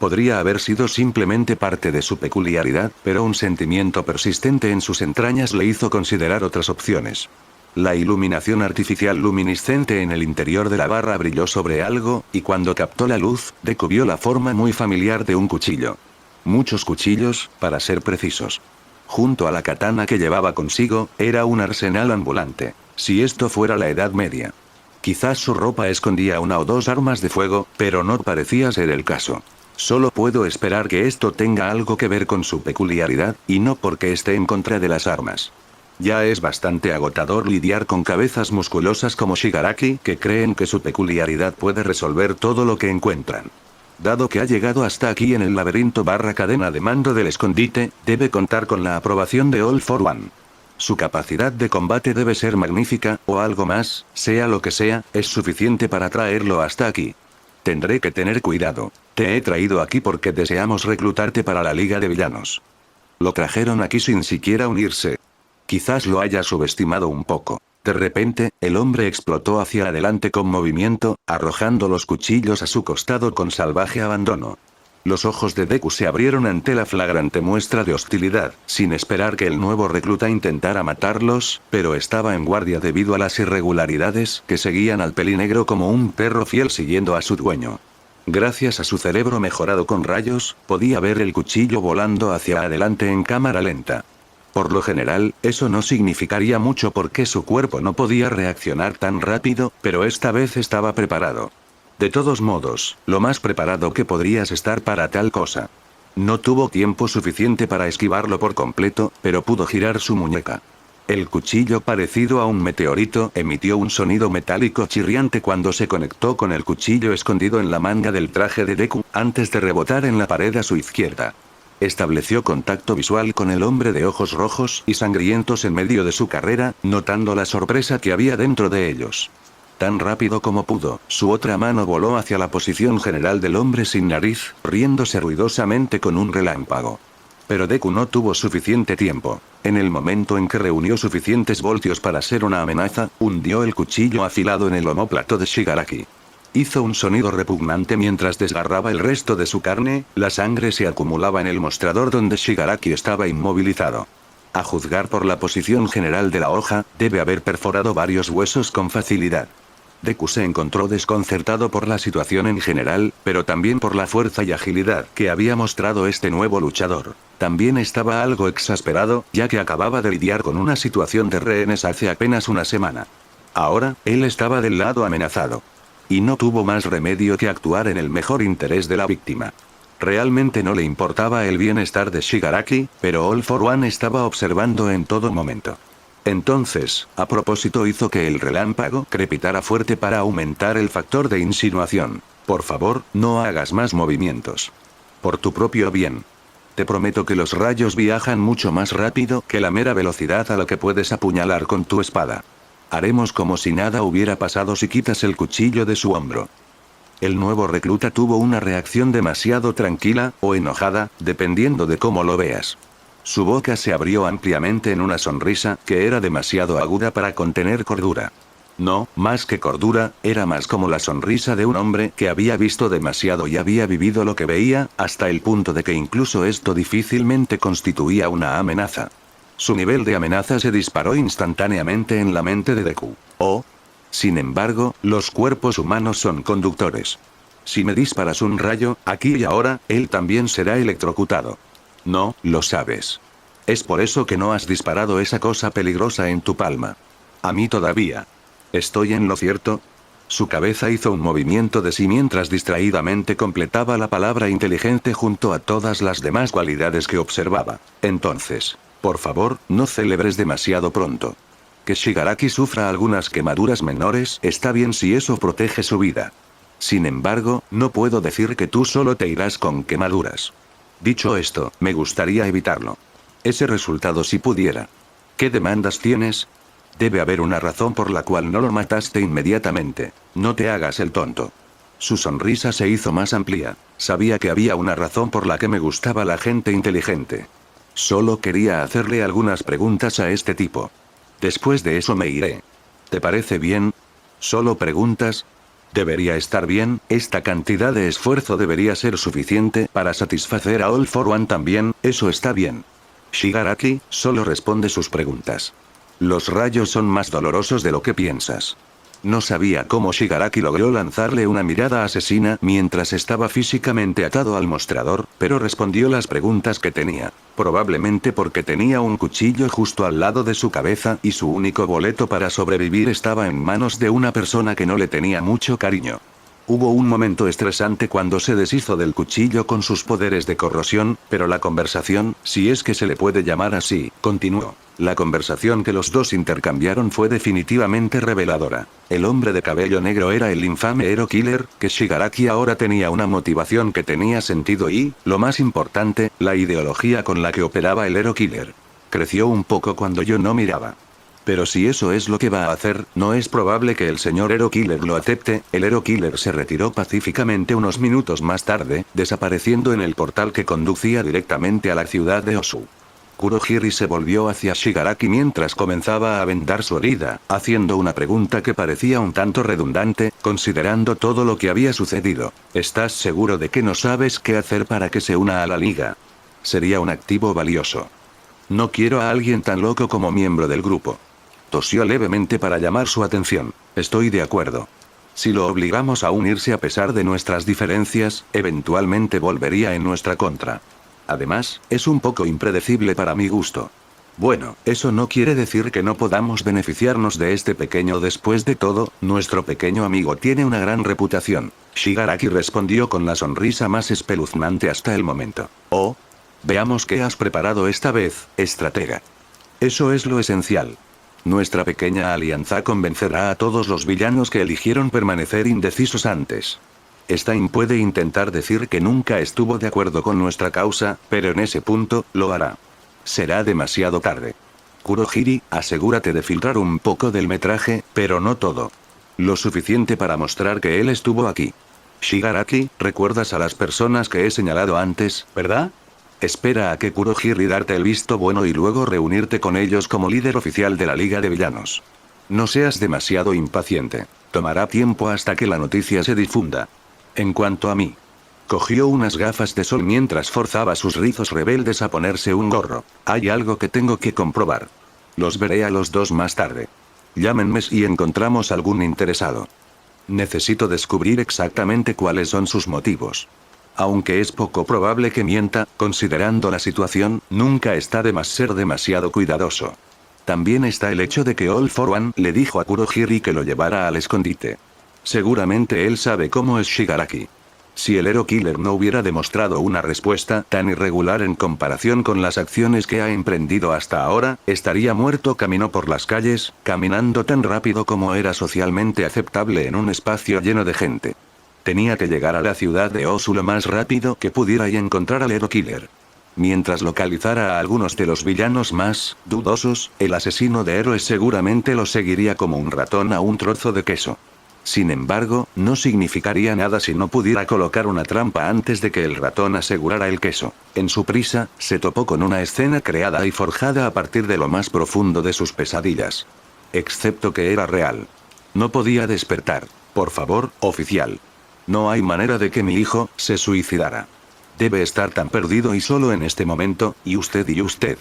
Podría haber sido simplemente parte de su peculiaridad, pero un sentimiento persistente en sus entrañas le hizo considerar otras opciones. La iluminación artificial luminiscente en el interior de la barra brilló sobre algo, y cuando captó la luz, Deku vio la forma muy familiar de un cuchillo. Muchos cuchillos, para ser precisos. Junto a la katana que llevaba consigo, era un arsenal ambulante. Si esto fuera la Edad Media. Quizás su ropa escondía una o dos armas de fuego, pero no parecía ser el caso. Solo puedo esperar que esto tenga algo que ver con su peculiaridad, y no porque esté en contra de las armas. Ya es bastante agotador lidiar con cabezas musculosas como Shigaraki, que creen que su peculiaridad puede resolver todo lo que encuentran. Dado que ha llegado hasta aquí en el laberinto / cadena de mando del escondite, debe contar con la aprobación de All for One. Su capacidad de combate debe ser magnífica, o algo más, sea lo que sea, es suficiente para traerlo hasta aquí. Tendré que tener cuidado. Te he traído aquí porque deseamos reclutarte para la Liga de Villanos. Lo trajeron aquí sin siquiera unirse. Quizás lo haya subestimado un poco. De repente, el hombre explotó hacia adelante con movimiento, arrojando los cuchillos a su costado con salvaje abandono. Los ojos de Deku se abrieron ante la flagrante muestra de hostilidad, sin esperar que el nuevo recluta intentara matarlos, pero estaba en guardia debido a las irregularidades que seguían al pelinegro como un perro fiel siguiendo a su dueño. Gracias a su cerebro mejorado con rayos, podía ver el cuchillo volando hacia adelante en cámara lenta. Por lo general, eso no significaría mucho porque su cuerpo no podía reaccionar tan rápido, pero esta vez estaba preparado. De todos modos, lo más preparado que podrías estar para tal cosa. No tuvo tiempo suficiente para esquivarlo por completo, pero pudo girar su muñeca. El cuchillo parecido a un meteorito emitió un sonido metálico chirriante cuando se conectó con el cuchillo escondido en la manga del traje de Deku, antes de rebotar en la pared a su izquierda. Estableció contacto visual con el hombre de ojos rojos y sangrientos en medio de su carrera, notando la sorpresa que había dentro de ellos. Tan rápido como pudo, su otra mano voló hacia la posición general del hombre sin nariz, riéndose ruidosamente con un relámpago. Pero Deku no tuvo suficiente tiempo. En el momento en que reunió suficientes voltios para ser una amenaza, hundió el cuchillo afilado en el omóplato de Shigaraki. Hizo un sonido repugnante mientras desgarraba el resto de su carne, la sangre se acumulaba en el mostrador donde Shigaraki estaba inmovilizado. A juzgar por la posición general de la hoja, debe haber perforado varios huesos con facilidad. Deku se encontró desconcertado por la situación en general, pero también por la fuerza y agilidad que había mostrado este nuevo luchador. También estaba algo exasperado, ya que acababa de lidiar con una situación de rehenes hace apenas una semana. Ahora, él estaba del lado amenazado. Y no tuvo más remedio que actuar en el mejor interés de la víctima. Realmente no le importaba el bienestar de Shigaraki, pero All for One estaba observando en todo momento. Entonces, a propósito hizo que el relámpago crepitara fuerte para aumentar el factor de insinuación. Por favor, no hagas más movimientos. Por tu propio bien. Te prometo que los rayos viajan mucho más rápido que la mera velocidad a la que puedes apuñalar con tu espada. Haremos como si nada hubiera pasado si quitas el cuchillo de su hombro. El nuevo recluta tuvo una reacción demasiado tranquila, o enojada, dependiendo de cómo lo veas. Su boca se abrió ampliamente en una sonrisa que era demasiado aguda para contener cordura. No, más que cordura, era más como la sonrisa de un hombre que había visto demasiado y había vivido lo que veía, hasta el punto de que incluso esto difícilmente constituía una amenaza. Su nivel de amenaza se disparó instantáneamente en la mente de Deku. Oh. Sin embargo, los cuerpos humanos son conductores. Si me disparas un rayo, aquí y ahora, él también será electrocutado. No, lo sabes. Es por eso que no has disparado esa cosa peligrosa en tu palma. A mí todavía. ¿Estoy en lo cierto? Su cabeza hizo un movimiento de sí mientras distraídamente completaba la palabra inteligente junto a todas las demás cualidades que observaba. Entonces, por favor, no celebres demasiado pronto. Que Shigaraki sufra algunas quemaduras menores está bien si eso protege su vida. Sin embargo, no puedo decir que tú solo te irás con quemaduras. Dicho esto, me gustaría evitarlo. Ese resultado si pudiera. ¿Qué demandas tienes? Debe haber una razón por la cual no lo mataste inmediatamente. No te hagas el tonto. Su sonrisa se hizo más amplia. Sabía que había una razón por la que me gustaba la gente inteligente. Solo quería hacerle algunas preguntas a este tipo. Después de eso me iré. ¿Te parece bien? ¿Solo preguntas? Debería estar bien, esta cantidad de esfuerzo debería ser suficiente para satisfacer a All for One también, eso está bien. Shigaraki, solo responde sus preguntas. Los rayos son más dolorosos de lo que piensas. No sabía cómo Shigaraki logró lanzarle una mirada asesina mientras estaba físicamente atado al mostrador, pero respondió las preguntas que tenía. Probablemente porque tenía un cuchillo justo al lado de su cabeza y su único boleto para sobrevivir estaba en manos de una persona que no le tenía mucho cariño. Hubo un momento estresante cuando se deshizo del cuchillo con sus poderes de corrosión, pero la conversación, si es que se le puede llamar así, continuó. La conversación que los dos intercambiaron fue definitivamente reveladora. El hombre de cabello negro era el infame Hero Killer, que Shigaraki ahora tenía una motivación que tenía sentido y, lo más importante, la ideología con la que operaba el Hero Killer. Creció un poco cuando yo no miraba. Pero si eso es lo que va a hacer, no es probable que el señor Hero Killer lo acepte. El Hero Killer se retiró pacíficamente unos minutos más tarde, desapareciendo en el portal que conducía directamente a la ciudad de Osu. Kurohiri se volvió hacia Shigaraki mientras comenzaba a vendar su herida, haciendo una pregunta que parecía un tanto redundante, considerando todo lo que había sucedido. ¿Estás seguro de que no sabes qué hacer para que se una a la liga? Sería un activo valioso. No quiero a alguien tan loco como miembro del grupo. Tosió levemente para llamar su atención. Estoy de acuerdo. Si lo obligamos a unirse a pesar de nuestras diferencias, eventualmente volvería en nuestra contra. Además, es un poco impredecible para mi gusto. Bueno, eso no quiere decir que no podamos beneficiarnos de este pequeño. Después de todo, nuestro pequeño amigo tiene una gran reputación. Shigaraki respondió con la sonrisa más espeluznante hasta el momento. Oh. Veamos qué has preparado esta vez, estratega. Eso es lo esencial. Nuestra pequeña alianza convencerá a todos los villanos que eligieron permanecer indecisos antes. Stein puede intentar decir que nunca estuvo de acuerdo con nuestra causa, pero en ese punto, lo hará. Será demasiado tarde. Kurohiri, asegúrate de filtrar un poco del metraje, pero no todo. Lo suficiente para mostrar que él estuvo aquí. Shigaraki, recuerdas a las personas que he señalado antes, ¿verdad? Espera a que Kurohiri darte el visto bueno y luego reunirte con ellos como líder oficial de la Liga de Villanos. No seas demasiado impaciente. Tomará tiempo hasta que la noticia se difunda. En cuanto a mí. Cogió unas gafas de sol mientras forzaba sus rizos rebeldes a ponerse un gorro. Hay algo que tengo que comprobar. Los veré a los dos más tarde. Llámenme si encontramos algún interesado. Necesito descubrir exactamente cuáles son sus motivos. Aunque es poco probable que mienta, considerando la situación, nunca está de más ser demasiado cuidadoso. También está el hecho de que All for One le dijo a Kurohiri que lo llevara al escondite. Seguramente él sabe cómo es Shigaraki. Si el Hero Killer no hubiera demostrado una respuesta tan irregular en comparación con las acciones que ha emprendido hasta ahora, estaría muerto camino por las calles, caminando tan rápido como era socialmente aceptable en un espacio lleno de gente. Tenía que llegar a la ciudad de Osu lo más rápido que pudiera y encontrar al Hero Killer. Mientras localizara a algunos de los villanos más dudosos, el asesino de héroes seguramente lo seguiría como un ratón a un trozo de queso. Sin embargo, no significaría nada si no pudiera colocar una trampa antes de que el ratón asegurara el queso. En su prisa, se topó con una escena creada y forjada a partir de lo más profundo de sus pesadillas. Excepto que era real. No podía despertar. Por favor, oficial. No hay manera de que mi hijo se suicidara. Debe estar tan perdido y solo en este momento, y usted.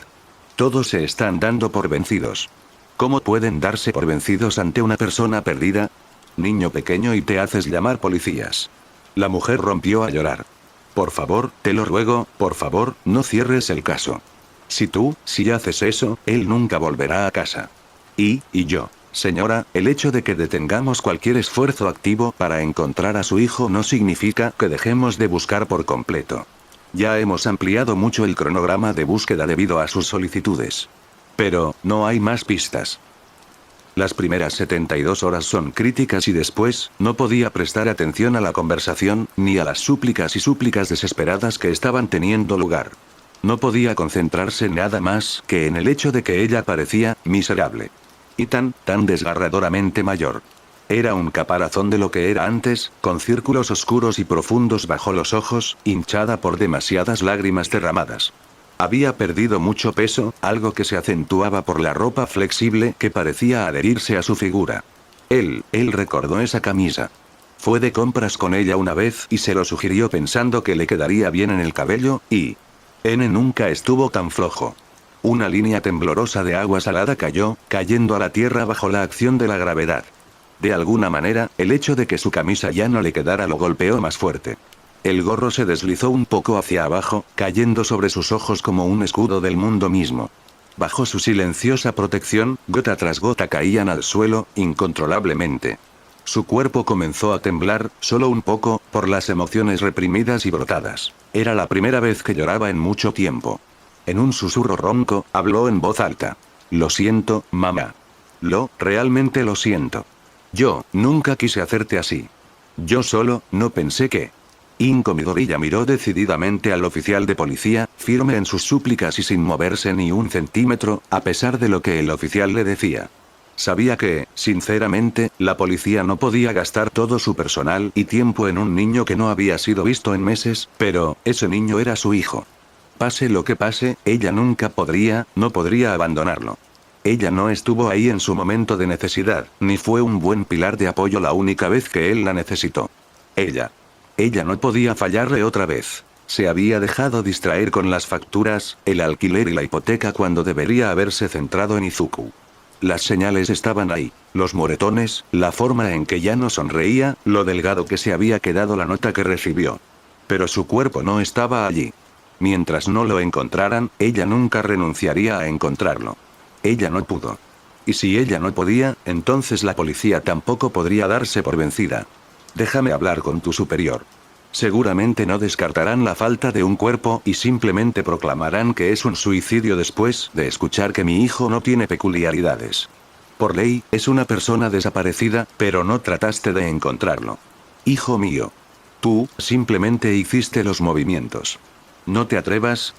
Todos se están dando por vencidos. ¿Cómo pueden darse por vencidos ante una persona perdida? Niño pequeño, y te haces llamar policías. La mujer rompió a llorar. Por favor, te lo ruego, por favor, no cierres el caso. Si haces eso, él nunca volverá a casa. Y yo. Señora, el hecho de que detengamos cualquier esfuerzo activo para encontrar a su hijo no significa que dejemos de buscar por completo. Ya hemos ampliado mucho el cronograma de búsqueda debido a sus solicitudes. Pero, no hay más pistas. Las primeras 72 horas son críticas y después, no podía prestar atención a la conversación, ni a las súplicas y súplicas desesperadas que estaban teniendo lugar. No podía concentrarse nada más que en el hecho de que ella parecía miserable. Y tan desgarradoramente mayor. Era un caparazón de lo que era antes, con círculos oscuros y profundos bajo los ojos, hinchada por demasiadas lágrimas derramadas. Había perdido mucho peso, algo que se acentuaba por la ropa flexible que parecía adherirse a su figura. Él recordó esa camisa. Fue de compras con ella una vez y se lo sugirió pensando que le quedaría bien en el cabello, y... N nunca estuvo tan flojo. Una línea temblorosa de agua salada cayendo a la tierra bajo la acción de la gravedad. De alguna manera, el hecho de que su camisa ya no le quedara lo golpeó más fuerte. El gorro se deslizó un poco hacia abajo, cayendo sobre sus ojos como un escudo del mundo mismo. Bajo su silenciosa protección, gota tras gota caían al suelo, incontrolablemente. Su cuerpo comenzó a temblar, solo un poco, por las emociones reprimidas y brotadas. Era la primera vez que lloraba en mucho tiempo. En un susurro ronco, habló en voz alta. Lo siento, mamá. Realmente lo siento. Yo, nunca quise hacerte así. Yo solo, no pensé que... Inko Midoriya miró decididamente al oficial de policía, firme en sus súplicas y sin moverse ni un centímetro, a pesar de lo que el oficial le decía. Sabía que, sinceramente, la policía no podía gastar todo su personal y tiempo en un niño que no había sido visto en meses, pero, ese niño era su hijo. Pase lo que pase, ella nunca no podría abandonarlo. Ella no estuvo ahí en su momento de necesidad, ni fue un buen pilar de apoyo la única vez que él la necesitó. Ella no podía fallarle otra vez. Se había dejado distraer con las facturas, el alquiler y la hipoteca cuando debería haberse centrado en Izuku. Las señales estaban ahí, los moretones, la forma en que ya no sonreía, lo delgado que se había quedado la nota que recibió. Pero su cuerpo no estaba allí. Mientras no lo encontraran, ella nunca renunciaría a encontrarlo. Ella no pudo. Y si ella no podía, entonces la policía tampoco podría darse por vencida. Déjame hablar con tu superior. Seguramente no descartarán la falta de un cuerpo y simplemente proclamarán que es un suicidio después de escuchar que mi hijo no tiene peculiaridades. Por ley, es una persona desaparecida, pero no trataste de encontrarlo. Hijo mío. Tú, simplemente hiciste los movimientos. No te atrevas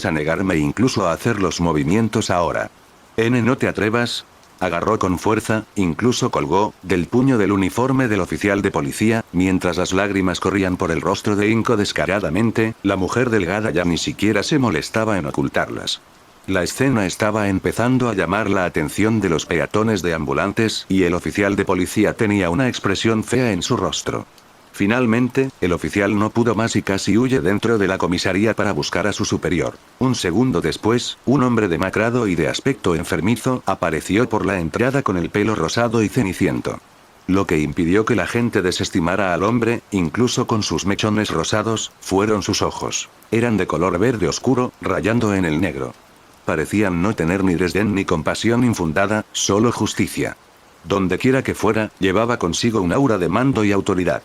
a negarme e incluso a hacer los movimientos ahora. No te atrevas. Agarró con fuerza, incluso colgó, del puño del uniforme del oficial de policía, mientras las lágrimas corrían por el rostro de Inko descaradamente, la mujer delgada ya ni siquiera se molestaba en ocultarlas. La escena estaba empezando a llamar la atención de los peatones de ambulantes y el oficial de policía tenía una expresión fea en su rostro. Finalmente, el oficial no pudo más y casi huye dentro de la comisaría para buscar a su superior. Un segundo después, un hombre demacrado y de aspecto enfermizo apareció por la entrada con el pelo rosado y ceniciento. Lo que impidió que la gente desestimara al hombre, incluso con sus mechones rosados, fueron sus ojos. Eran de color verde oscuro, rayando en el negro. Parecían no tener ni desdén ni compasión infundada, solo justicia. Donde quiera que fuera, llevaba consigo un aura de mando y autoridad.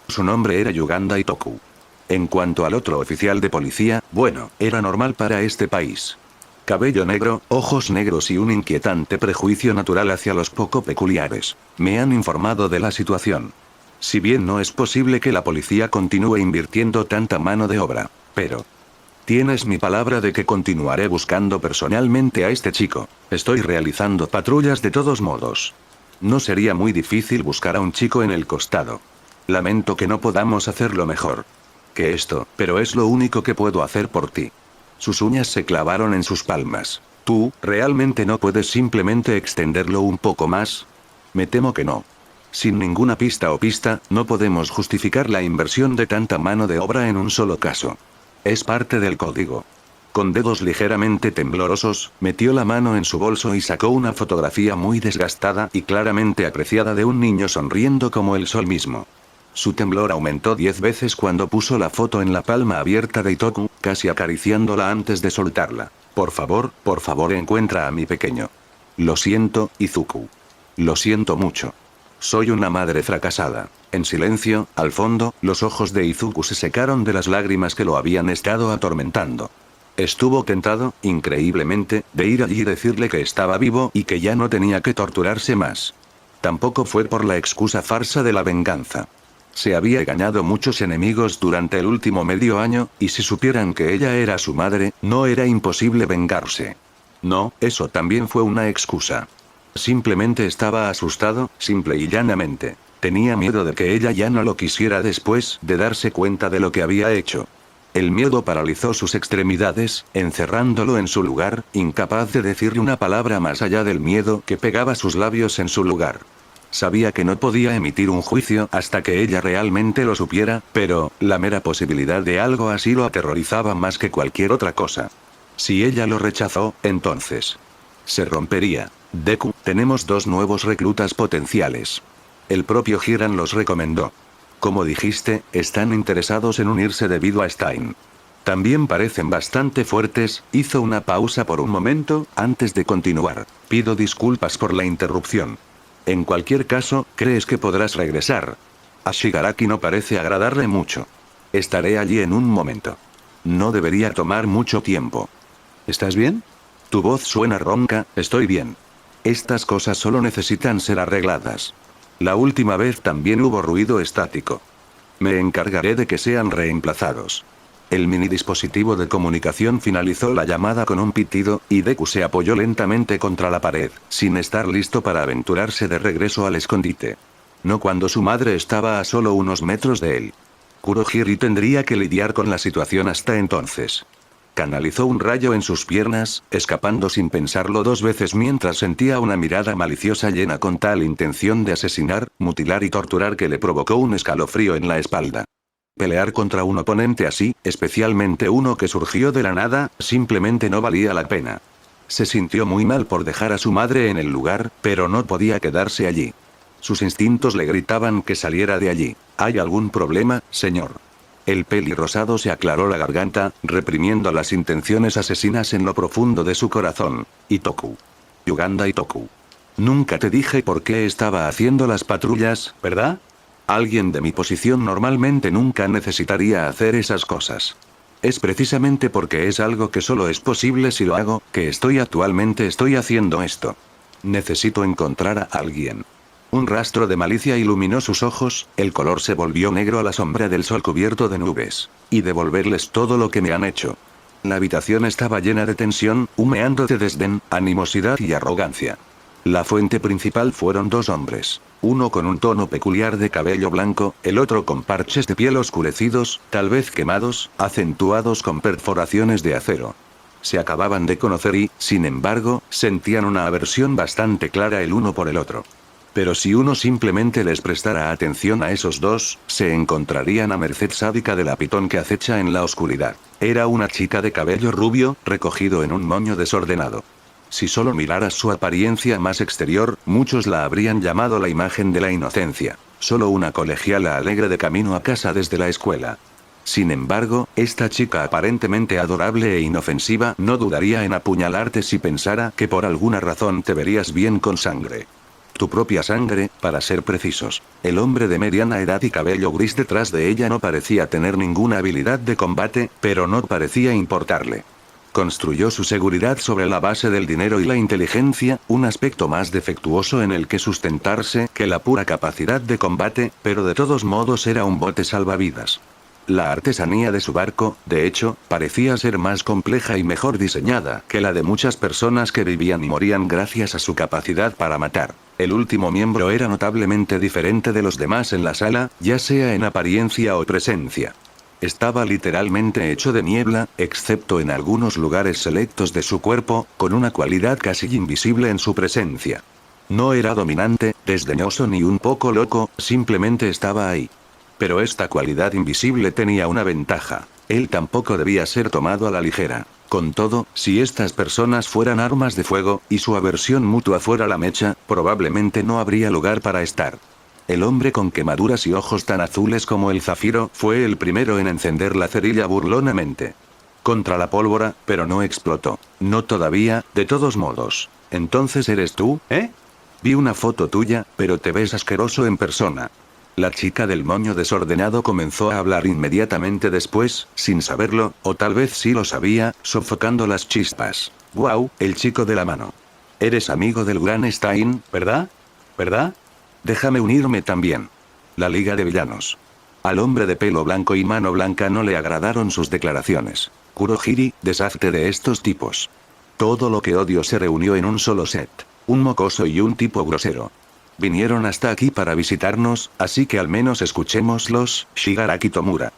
Su nombre era Yuganda Itoku. En cuanto al otro oficial de policía, bueno, era normal para este país. Cabello negro, ojos negros y un inquietante prejuicio natural hacia los poco peculiares. Me han informado de la situación. Si bien no es posible que la policía continúe invirtiendo tanta mano de obra, pero... Tienes mi palabra de que continuaré buscando personalmente a este chico. Estoy realizando patrullas de todos modos. No sería muy difícil buscar a un chico en el costado. Lamento que no podamos hacerlo mejor que esto, pero es lo único que puedo hacer por ti. Sus uñas se clavaron en sus palmas. ¿Tú, realmente no puedes simplemente extenderlo un poco más? Me temo que no. Sin ninguna pista, no podemos justificar la inversión de tanta mano de obra en un solo caso. Es parte del código. Con dedos ligeramente temblorosos, metió la mano en su bolso y sacó una fotografía muy desgastada y claramente apreciada de un niño sonriendo como el sol mismo. Su temblor aumentó 10 veces cuando puso la foto en la palma abierta de Itoku, casi acariciándola antes de soltarla. Por favor, encuentra a mi pequeño. Lo siento, Izuku. Lo siento mucho. Soy una madre fracasada. En silencio, al fondo, los ojos de Izuku se secaron de las lágrimas que lo habían estado atormentando. Estuvo tentado, increíblemente, de ir allí y decirle que estaba vivo y que ya no tenía que torturarse más. Tampoco fue por la excusa farsa de la venganza. Se había ganado muchos enemigos durante el último medio año, y si supieran que ella era su madre, no era imposible vengarse. No, eso también fue una excusa. Simplemente estaba asustado, simple y llanamente. Tenía miedo de que ella ya no lo quisiera después de darse cuenta de lo que había hecho. El miedo paralizó sus extremidades, encerrándolo en su lugar, incapaz de decirle una palabra más allá del miedo que pegaba sus labios en su lugar. Sabía que no podía emitir un juicio hasta que ella realmente lo supiera, pero, la mera posibilidad de algo así lo aterrorizaba más que cualquier otra cosa. Si ella lo rechazó, entonces... se rompería. Deku, tenemos 2 nuevos reclutas potenciales. El propio Hiran los recomendó. Como dijiste, están interesados en unirse debido a Stein. También parecen bastante fuertes. Hizo una pausa por un momento, antes de continuar. Pido disculpas por la interrupción. En cualquier caso, ¿crees que podrás regresar? A Shigaraki no parece agradarle mucho. Estaré allí en un momento. No debería tomar mucho tiempo. ¿Estás bien? Tu voz suena ronca. Estoy bien. Estas cosas solo necesitan ser arregladas. La última vez también hubo ruido estático. Me encargaré de que sean reemplazados. El mini dispositivo de comunicación finalizó la llamada con un pitido, y Deku se apoyó lentamente contra la pared, sin estar listo para aventurarse de regreso al escondite. No cuando su madre estaba a solo unos metros de él. Kurohiri tendría que lidiar con la situación hasta entonces. Canalizó un rayo en sus piernas, escapando sin pensarlo 2 veces mientras sentía una mirada maliciosa llena con tal intención de asesinar, mutilar y torturar que le provocó un escalofrío en la espalda. Pelear contra un oponente así, especialmente uno que surgió de la nada, simplemente no valía la pena. Se sintió muy mal por dejar a su madre en el lugar, pero no podía quedarse allí. Sus instintos le gritaban que saliera de allí. ¿Hay algún problema, señor? El pelirrosado se aclaró la garganta, reprimiendo las intenciones asesinas en lo profundo de su corazón. Itoku. Uganda Itoku. Nunca te dije por qué estaba haciendo las patrullas, ¿verdad? Alguien de mi posición normalmente nunca necesitaría hacer esas cosas. Es precisamente porque es algo que solo es posible si lo hago, que actualmente estoy haciendo esto. Necesito encontrar a alguien. Un rastro de malicia iluminó sus ojos, el color se volvió negro a la sombra del sol cubierto de nubes. Y devolverles todo lo que me han hecho. La habitación estaba llena de tensión, humeando de desdén, animosidad y arrogancia. La fuente principal fueron 2 hombres. Uno con un tono peculiar de cabello blanco, el otro con parches de piel oscurecidos, tal vez quemados, acentuados con perforaciones de acero. Se acababan de conocer y, sin embargo, sentían una aversión bastante clara el uno por el otro. Pero si uno simplemente les prestara atención a esos 2, se encontrarían a merced sádica de la pitón que acecha en la oscuridad. Era una chica de cabello rubio, recogido en un moño desordenado. Si solo miraras su apariencia más exterior, muchos la habrían llamado la imagen de la inocencia. Solo una colegiala alegre de camino a casa desde la escuela. Sin embargo, esta chica aparentemente adorable e inofensiva no dudaría en apuñalarte si pensara que por alguna razón te verías bien con sangre. Tu propia sangre, para ser precisos. El hombre de mediana edad y cabello gris detrás de ella no parecía tener ninguna habilidad de combate, pero no parecía importarle. Construyó su seguridad sobre la base del dinero y la inteligencia, un aspecto más defectuoso en el que sustentarse que la pura capacidad de combate, pero de todos modos era un bote salvavidas. La artesanía de su barco, de hecho, parecía ser más compleja y mejor diseñada que la de muchas personas que vivían y morían gracias a su capacidad para matar. El último miembro era notablemente diferente de los demás en la sala, ya sea en apariencia o presencia. Estaba literalmente hecho de niebla, excepto en algunos lugares selectos de su cuerpo, con una cualidad casi invisible en su presencia. No era dominante, desdeñoso ni un poco loco, simplemente estaba ahí. Pero esta cualidad invisible tenía una ventaja. Él tampoco debía ser tomado a la ligera. Con todo, si estas personas fueran armas de fuego, y su aversión mutua fuera la mecha, probablemente no habría lugar para estar. El hombre con quemaduras y ojos tan azules como el zafiro fue el primero en encender la cerilla burlonamente. Contra la pólvora, pero no explotó. No todavía, de todos modos. ¿Entonces eres tú, eh? Vi una foto tuya, pero te ves asqueroso en persona. La chica del moño desordenado comenzó a hablar inmediatamente después, sin saberlo, o tal vez sí lo sabía, sofocando las chispas. ¡Guau! El chico de la mano. Eres amigo del gran Stein, ¿verdad? ¿Verdad? Déjame unirme también. La Liga de Villanos. Al hombre de pelo blanco y mano blanca no le agradaron sus declaraciones. Kurohiri, deshazte de estos tipos. Todo lo que odio se reunió en un solo set. Un mocoso y un tipo grosero. Vinieron hasta aquí para visitarnos, así que al menos escuchémoslos, Shigaraki Tomura.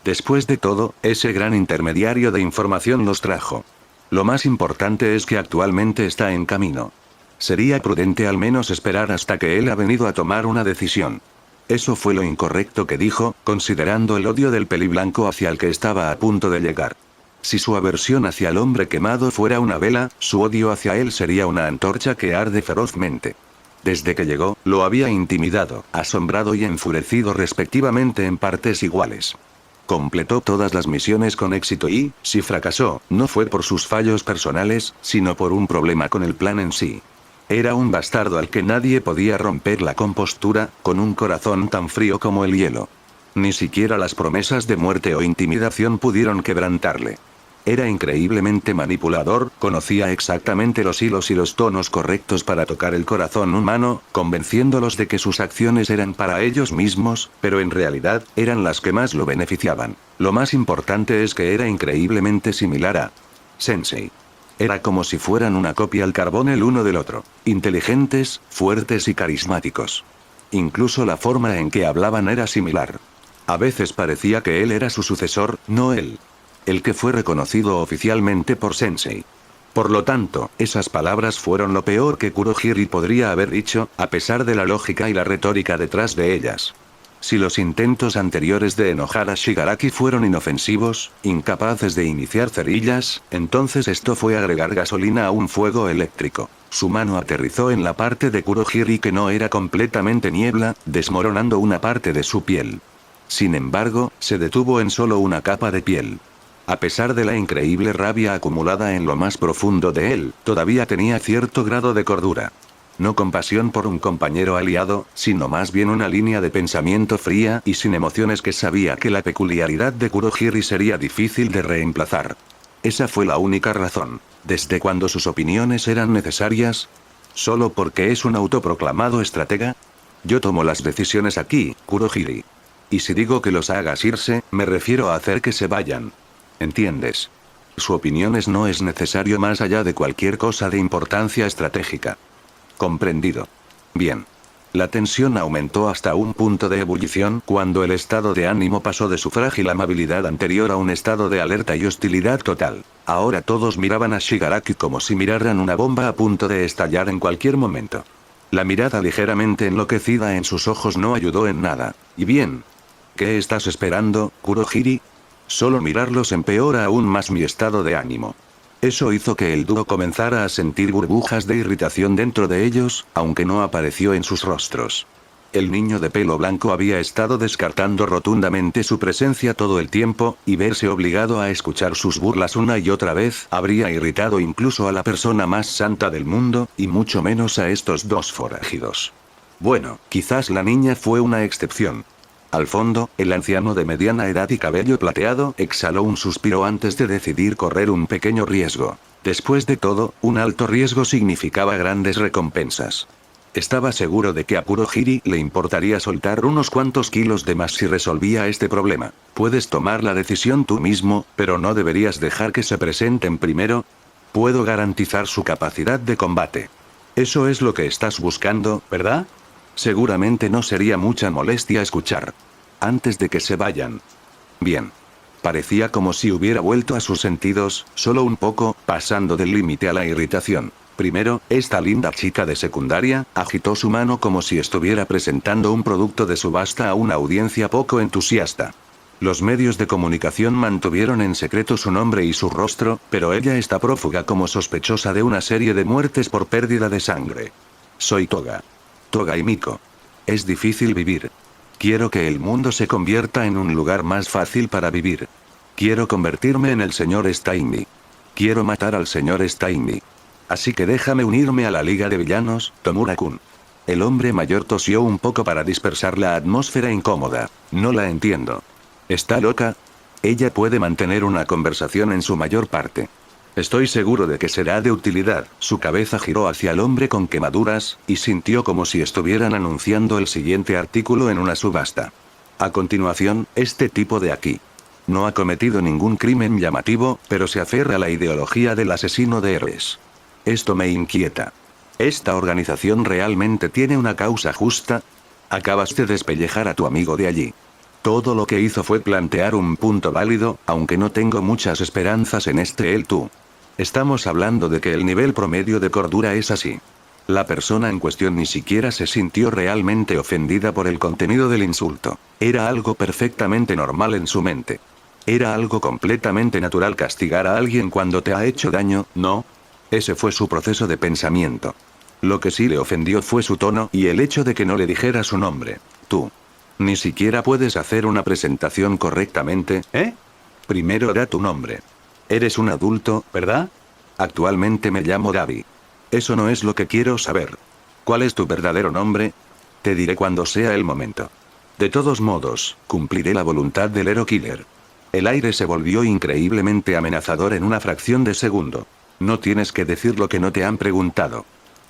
Después de todo, ese gran intermediario de información los trajo. Lo más importante es que actualmente está en camino. Sería prudente al menos esperar hasta que él ha venido a tomar una decisión. Eso fue lo incorrecto que dijo, considerando el odio del peliblanco hacia el que estaba a punto de llegar. Si su aversión hacia el hombre quemado fuera una vela, su odio hacia él sería una antorcha que arde ferozmente. Desde que llegó, lo había intimidado, asombrado y enfurecido respectivamente en partes iguales. Completó todas las misiones con éxito y, si fracasó, no fue por sus fallos personales, sino por un problema con el plan en sí. Era un bastardo al que nadie podía romper la compostura, con un corazón tan frío como el hielo. Ni siquiera las promesas de muerte o intimidación pudieron quebrantarle. Era increíblemente manipulador, conocía exactamente los hilos y los tonos correctos para tocar el corazón humano, convenciéndolos de que sus acciones eran para ellos mismos, pero en realidad, eran las que más lo beneficiaban. Lo más importante es que era increíblemente similar a Sensei. Era como si fueran una copia al carbón el uno del otro. Inteligentes, fuertes y carismáticos. Incluso la forma en que hablaban era similar. A veces parecía que él era su sucesor, no él. El que fue reconocido oficialmente por Sensei. Por lo tanto, esas palabras fueron lo peor que Kurohiri podría haber dicho, a pesar de la lógica y la retórica detrás de ellas. Si los intentos anteriores de enojar a Shigaraki fueron inofensivos, incapaces de iniciar cerillas, entonces esto fue agregar gasolina a un fuego eléctrico. Su mano aterrizó en la parte de Kurohiri que no era completamente niebla, desmoronando una parte de su piel. Sin embargo, se detuvo en solo una capa de piel. A pesar de la increíble rabia acumulada en lo más profundo de él, todavía tenía cierto grado de cordura. No compasión por un compañero aliado, sino más bien una línea de pensamiento fría y sin emociones que sabía que la peculiaridad de Kurohiri sería difícil de reemplazar. Esa fue la única razón. ¿Desde cuando sus opiniones eran necesarias? ¿Solo porque es un autoproclamado estratega? Yo tomo las decisiones aquí, Kurohiri. Y si digo que los hagas irse, me refiero a hacer que se vayan. ¿Entiendes? Su opinión no es necesario más allá de cualquier cosa de importancia estratégica. Comprendido. Bien. La tensión aumentó hasta un punto de ebullición cuando el estado de ánimo pasó de su frágil amabilidad anterior a un estado de alerta y hostilidad total. Ahora todos miraban a Shigaraki como si miraran una bomba a punto de estallar en cualquier momento. La mirada ligeramente enloquecida en sus ojos no ayudó en nada. ¿Y bien? ¿Qué estás esperando, Kurohiri? Solo mirarlos empeora aún más mi estado de ánimo. Eso hizo que el dúo comenzara a sentir burbujas de irritación dentro de ellos, aunque no apareció en sus rostros. El niño de pelo blanco había estado descartando rotundamente su presencia todo el tiempo, y verse obligado a escuchar sus burlas una y otra vez habría irritado incluso a la persona más santa del mundo, y mucho menos a estos dos forajidos. Bueno, quizás la niña fue una excepción. Al fondo, el anciano de mediana edad y cabello plateado exhaló un suspiro antes de decidir correr un pequeño riesgo. Después de todo, un alto riesgo significaba grandes recompensas. Estaba seguro de que a Kurohiri le importaría soltar unos cuantos kilos de más si resolvía este problema. Puedes tomar la decisión tú mismo, pero no deberías dejar que se presenten primero. Puedo garantizar su capacidad de combate. Eso es lo que estás buscando, ¿verdad? Seguramente no sería mucha molestia escuchar. Antes de que se vayan. Bien. Parecía como si hubiera vuelto a sus sentidos, solo un poco, pasando del límite a la irritación. Primero, esta linda chica de secundaria, agitó su mano como si estuviera presentando un producto de subasta a una audiencia poco entusiasta. Los medios de comunicación mantuvieron en secreto su nombre y su rostro, pero ella está prófuga como sospechosa de una serie de muertes por pérdida de sangre. Soy Toga. Toga y Miko. Es difícil vivir. Quiero que el mundo se convierta en un lugar más fácil para vivir. Quiero convertirme en el señor Steiny. Quiero matar al señor Steiny. Así que déjame unirme a la Liga de Villanos, Tomura-kun. El hombre mayor tosió un poco para dispersar la atmósfera incómoda. No la entiendo. ¿Está loca? Ella puede mantener una conversación en su mayor parte. Estoy seguro de que será de utilidad. Su cabeza giró hacia el hombre con quemaduras, y sintió como si estuvieran anunciando el siguiente artículo en una subasta. A continuación, este tipo de aquí. No ha cometido ningún crimen llamativo, pero se aferra a la ideología del asesino de héroes. Esto me inquieta. ¿Esta organización realmente tiene una causa justa? Acabas de despellejar a tu amigo de allí. Todo lo que hizo fue plantear un punto válido, aunque no tengo muchas esperanzas en tú. Estamos hablando de que el nivel promedio de cordura es así. La persona en cuestión ni siquiera se sintió realmente ofendida por el contenido del insulto. Era algo perfectamente normal en su mente. Era algo completamente natural castigar a alguien cuando te ha hecho daño, ¿no? Ese fue su proceso de pensamiento. Lo que sí le ofendió fue su tono y el hecho de que no le dijera su nombre. Tú. Ni siquiera puedes hacer una presentación correctamente, ¿eh? Primero da tu nombre. Eres un adulto, ¿verdad? Actualmente me llamo Gaby. Eso no es lo que quiero saber. ¿Cuál es tu verdadero nombre? Te diré cuando sea el momento. De todos modos, cumpliré la voluntad del Hero Killer. El aire se volvió increíblemente amenazador en una fracción de segundo. No tienes que decir lo que no te han preguntado.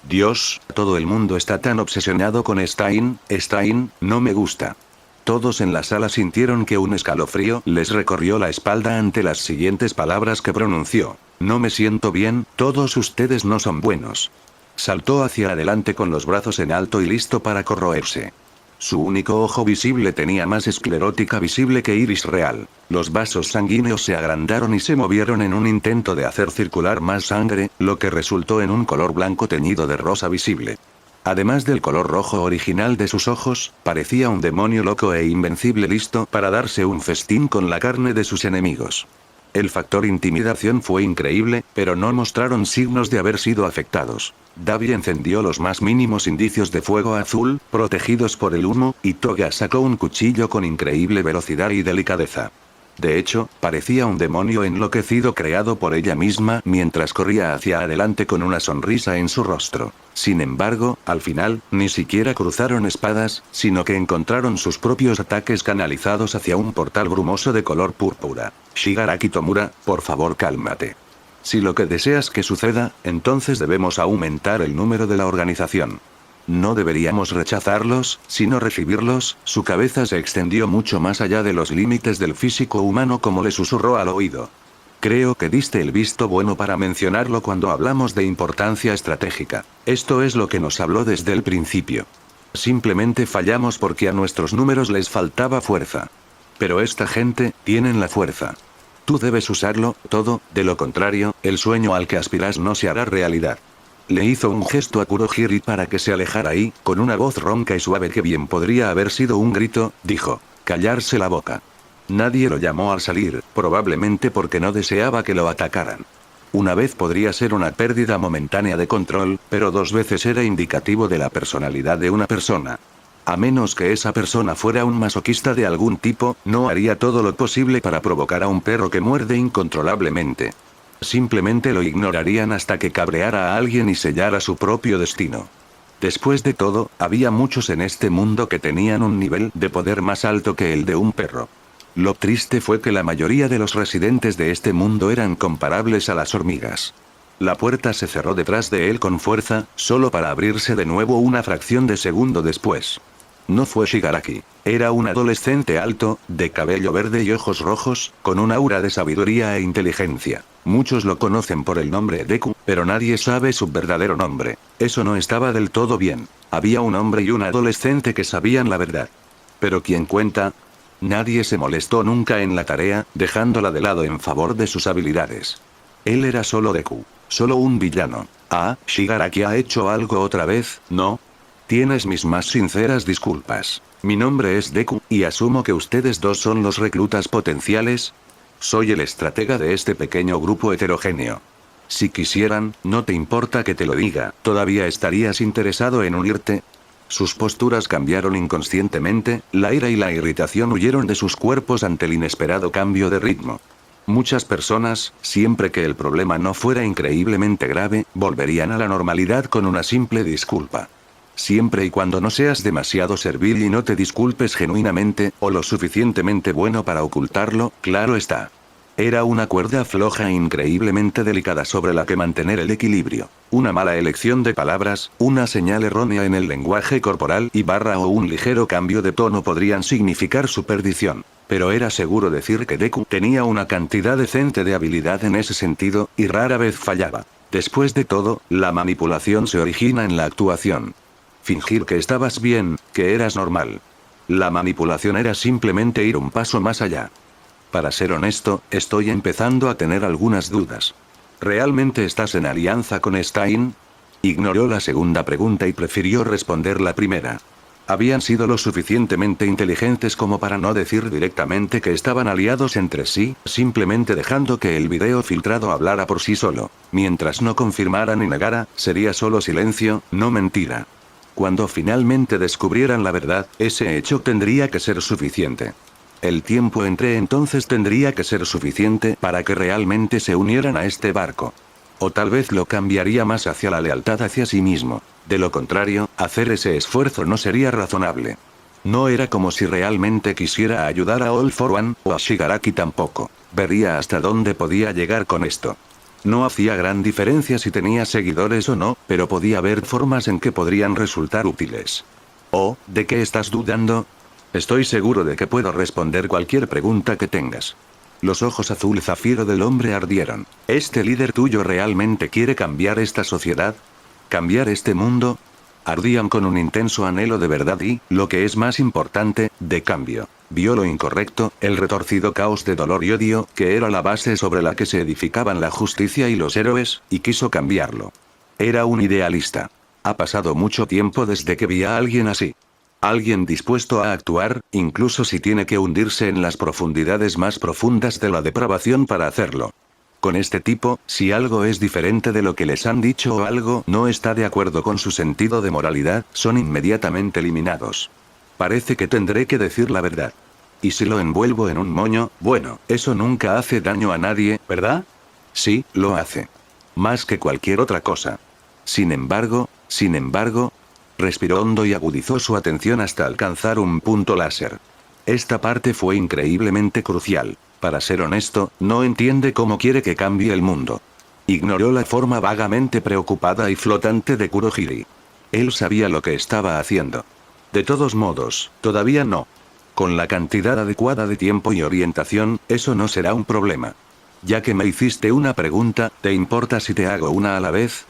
Dios, todo el mundo está tan obsesionado con Stein, no me gusta. Todos en la sala sintieron que un escalofrío les recorrió la espalda ante las siguientes palabras que pronunció. No me siento bien, todos ustedes no son buenos. Saltó hacia adelante con los brazos en alto y listo para corroerse. Su único ojo visible tenía más esclerótica visible que iris real. Los vasos sanguíneos se agrandaron y se movieron en un intento de hacer circular más sangre, lo que resultó en un color blanco teñido de rosa visible. Además del color rojo original de sus ojos, parecía un demonio loco e invencible listo para darse un festín con la carne de sus enemigos. El factor intimidación fue increíble, pero no mostraron signos de haber sido afectados. Davi encendió los más mínimos indicios de fuego azul, protegidos por el humo, y Toga sacó un cuchillo con increíble velocidad y delicadeza. De hecho, parecía un demonio enloquecido creado por ella misma mientras corría hacia adelante con una sonrisa en su rostro. Sin embargo, al final, ni siquiera cruzaron espadas, sino que encontraron sus propios ataques canalizados hacia un portal brumoso de color púrpura. Shigaraki Tomura, por favor cálmate. Si lo que deseas que suceda, entonces debemos aumentar el número de la organización. No deberíamos rechazarlos, sino recibirlos. Su cabeza se extendió mucho más allá de los límites del físico humano como le susurró al oído. Creo que diste el visto bueno para mencionarlo cuando hablamos de importancia estratégica. Esto es lo que nos habló desde el principio. Simplemente fallamos porque a nuestros números les faltaba fuerza. Pero esta gente, tienen la fuerza. Tú debes usarlo, todo, de lo contrario, el sueño al que aspiras no se hará realidad. Le hizo un gesto a Kurohiri para que se alejara y, con una voz ronca y suave que bien podría haber sido un grito, dijo, callarse la boca. Nadie lo llamó al salir, probablemente porque no deseaba que lo atacaran. Una vez podría ser una pérdida momentánea de control, pero dos veces era indicativo de la personalidad de una persona. A menos que esa persona fuera un masoquista de algún tipo, no haría todo lo posible para provocar a un perro que muerde incontrolablemente. Simplemente lo ignorarían hasta que cabreara a alguien y sellara su propio destino. Después de todo, había muchos en este mundo que tenían un nivel de poder más alto que el de un perro. Lo triste fue que la mayoría de los residentes de este mundo eran comparables a las hormigas. La puerta se cerró detrás de él con fuerza, solo para abrirse de nuevo una fracción de segundo después. No fue Shigaraki. Era un adolescente alto, de cabello verde y ojos rojos, con un aura de sabiduría e inteligencia. Muchos lo conocen por el nombre Deku, pero nadie sabe su verdadero nombre. Eso no estaba del todo bien. Había un hombre y un adolescente que sabían la verdad. Pero ¿quién cuenta? Nadie se molestó nunca en la tarea, dejándola de lado en favor de sus habilidades. Él era solo Deku. Solo un villano. Ah, Shigaraki ha hecho algo otra vez, ¿no? Tienes mis más sinceras disculpas. Mi nombre es Deku, y asumo que ustedes dos son los reclutas potenciales. Soy el estratega de este pequeño grupo heterogéneo. Si quisieran, no te importa que te lo diga, ¿todavía estarías interesado en unirte? Sus posturas cambiaron inconscientemente, la ira y la irritación huyeron de sus cuerpos ante el inesperado cambio de ritmo. Muchas personas, siempre que el problema no fuera increíblemente grave, volverían a la normalidad con una simple disculpa. Siempre y cuando no seas demasiado servil y no te disculpes genuinamente, o lo suficientemente bueno para ocultarlo, claro está. Era una cuerda floja e increíblemente delicada sobre la que mantener el equilibrio. Una mala elección de palabras, una señal errónea en el lenguaje corporal o un ligero cambio de tono podrían significar su perdición. Pero era seguro decir que Deku tenía una cantidad decente de habilidad en ese sentido, y rara vez fallaba. Después de todo, la manipulación se origina en la actuación. Fingir que estabas bien, que eras normal. La manipulación era simplemente ir un paso más allá. Para ser honesto, estoy empezando a tener algunas dudas. ¿Realmente estás en alianza con Stein? Ignoró la segunda pregunta y prefirió responder la primera. Habían sido lo suficientemente inteligentes como para no decir directamente que estaban aliados entre sí, simplemente dejando que el video filtrado hablara por sí solo. Mientras no confirmara ni negara, sería solo silencio, no mentira. Cuando finalmente descubrieran la verdad, ese hecho tendría que ser suficiente. El tiempo entre entonces tendría que ser suficiente para que realmente se unieran a este barco. O tal vez lo cambiaría más hacia la lealtad hacia sí mismo. De lo contrario, hacer ese esfuerzo no sería razonable. No era como si realmente quisiera ayudar a All for One, o a Shigaraki tampoco. Vería hasta dónde podía llegar con esto. No hacía gran diferencia si tenía seguidores o no, pero podía haber formas en que podrían resultar útiles. ¿Oh, de qué estás dudando? Estoy seguro de que puedo responder cualquier pregunta que tengas. Los ojos azul zafiro del hombre ardieron. ¿Este líder tuyo realmente quiere cambiar esta sociedad? ¿Cambiar este mundo? Ardían con un intenso anhelo de verdad y, lo que es más importante, de cambio. Vio lo incorrecto, el retorcido caos de dolor y odio, que era la base sobre la que se edificaban la justicia y los héroes, y quiso cambiarlo. Era un idealista. Ha pasado mucho tiempo desde que vi a alguien así. Alguien dispuesto a actuar, incluso si tiene que hundirse en las profundidades más profundas de la depravación para hacerlo. Con este tipo, si algo es diferente de lo que les han dicho o algo no está de acuerdo con su sentido de moralidad, son inmediatamente eliminados. Parece que tendré que decir la verdad. Y si lo envuelvo en un moño, bueno, eso nunca hace daño a nadie, ¿verdad? Sí, lo hace. Más que cualquier otra cosa. Sin embargo, respiró hondo y agudizó su atención hasta alcanzar un punto láser. Esta parte fue increíblemente crucial. Para ser honesto, no entiende cómo quiere que cambie el mundo. Ignoró la forma vagamente preocupada y flotante de Kurohiri. Él sabía lo que estaba haciendo. De todos modos, todavía no. Con la cantidad adecuada de tiempo y orientación, eso no será un problema. Ya que me hiciste una pregunta, ¿te importa si te hago una a la vez?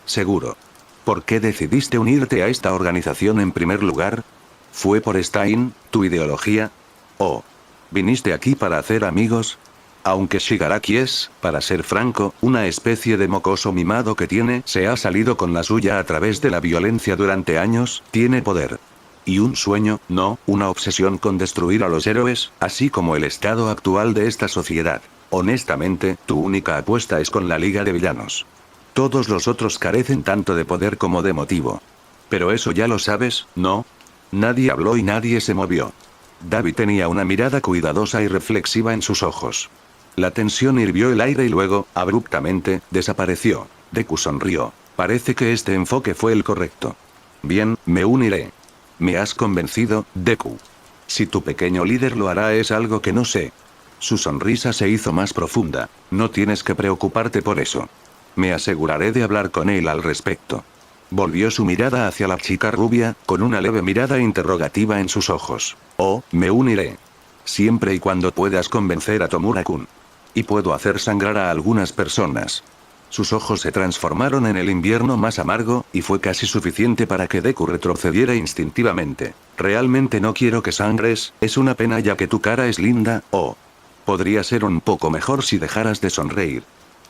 Seguro. ¿Por qué decidiste unirte a esta organización en primer lugar? ¿Fue por Stein, tu ideología? ¿O viniste aquí para hacer amigos? Aunque Shigaraki es, para ser franco, una especie de mocoso mimado que se ha salido con la suya a través de la violencia durante años, tiene poder. Y un sueño, no, una obsesión con destruir a los héroes, así como el estado actual de esta sociedad. Honestamente, tu única apuesta es con la Liga de Villanos. Todos los otros carecen tanto de poder como de motivo. Pero eso ya lo sabes, ¿no? Nadie habló y nadie se movió. David tenía una mirada cuidadosa y reflexiva en sus ojos. La tensión hirvió el aire y luego, abruptamente, desapareció. Deku sonrió. Parece que este enfoque fue el correcto. Bien, me uniré. Me has convencido, Deku. Si tu pequeño líder lo hará es algo que no sé. Su sonrisa se hizo más profunda. No tienes que preocuparte por eso. Me aseguraré de hablar con él al respecto. Volvió su mirada hacia la chica rubia, con una leve mirada interrogativa en sus ojos. Oh, me uniré. Siempre y cuando puedas convencer a Tomura-kun. Y puedo hacer sangrar a algunas personas. Sus ojos se transformaron en el invierno más amargo, y fue casi suficiente para que Deku retrocediera instintivamente. Realmente no quiero que sangres, es una pena ya que tu cara es linda, oh. Podría ser un poco mejor si dejaras de sonreír.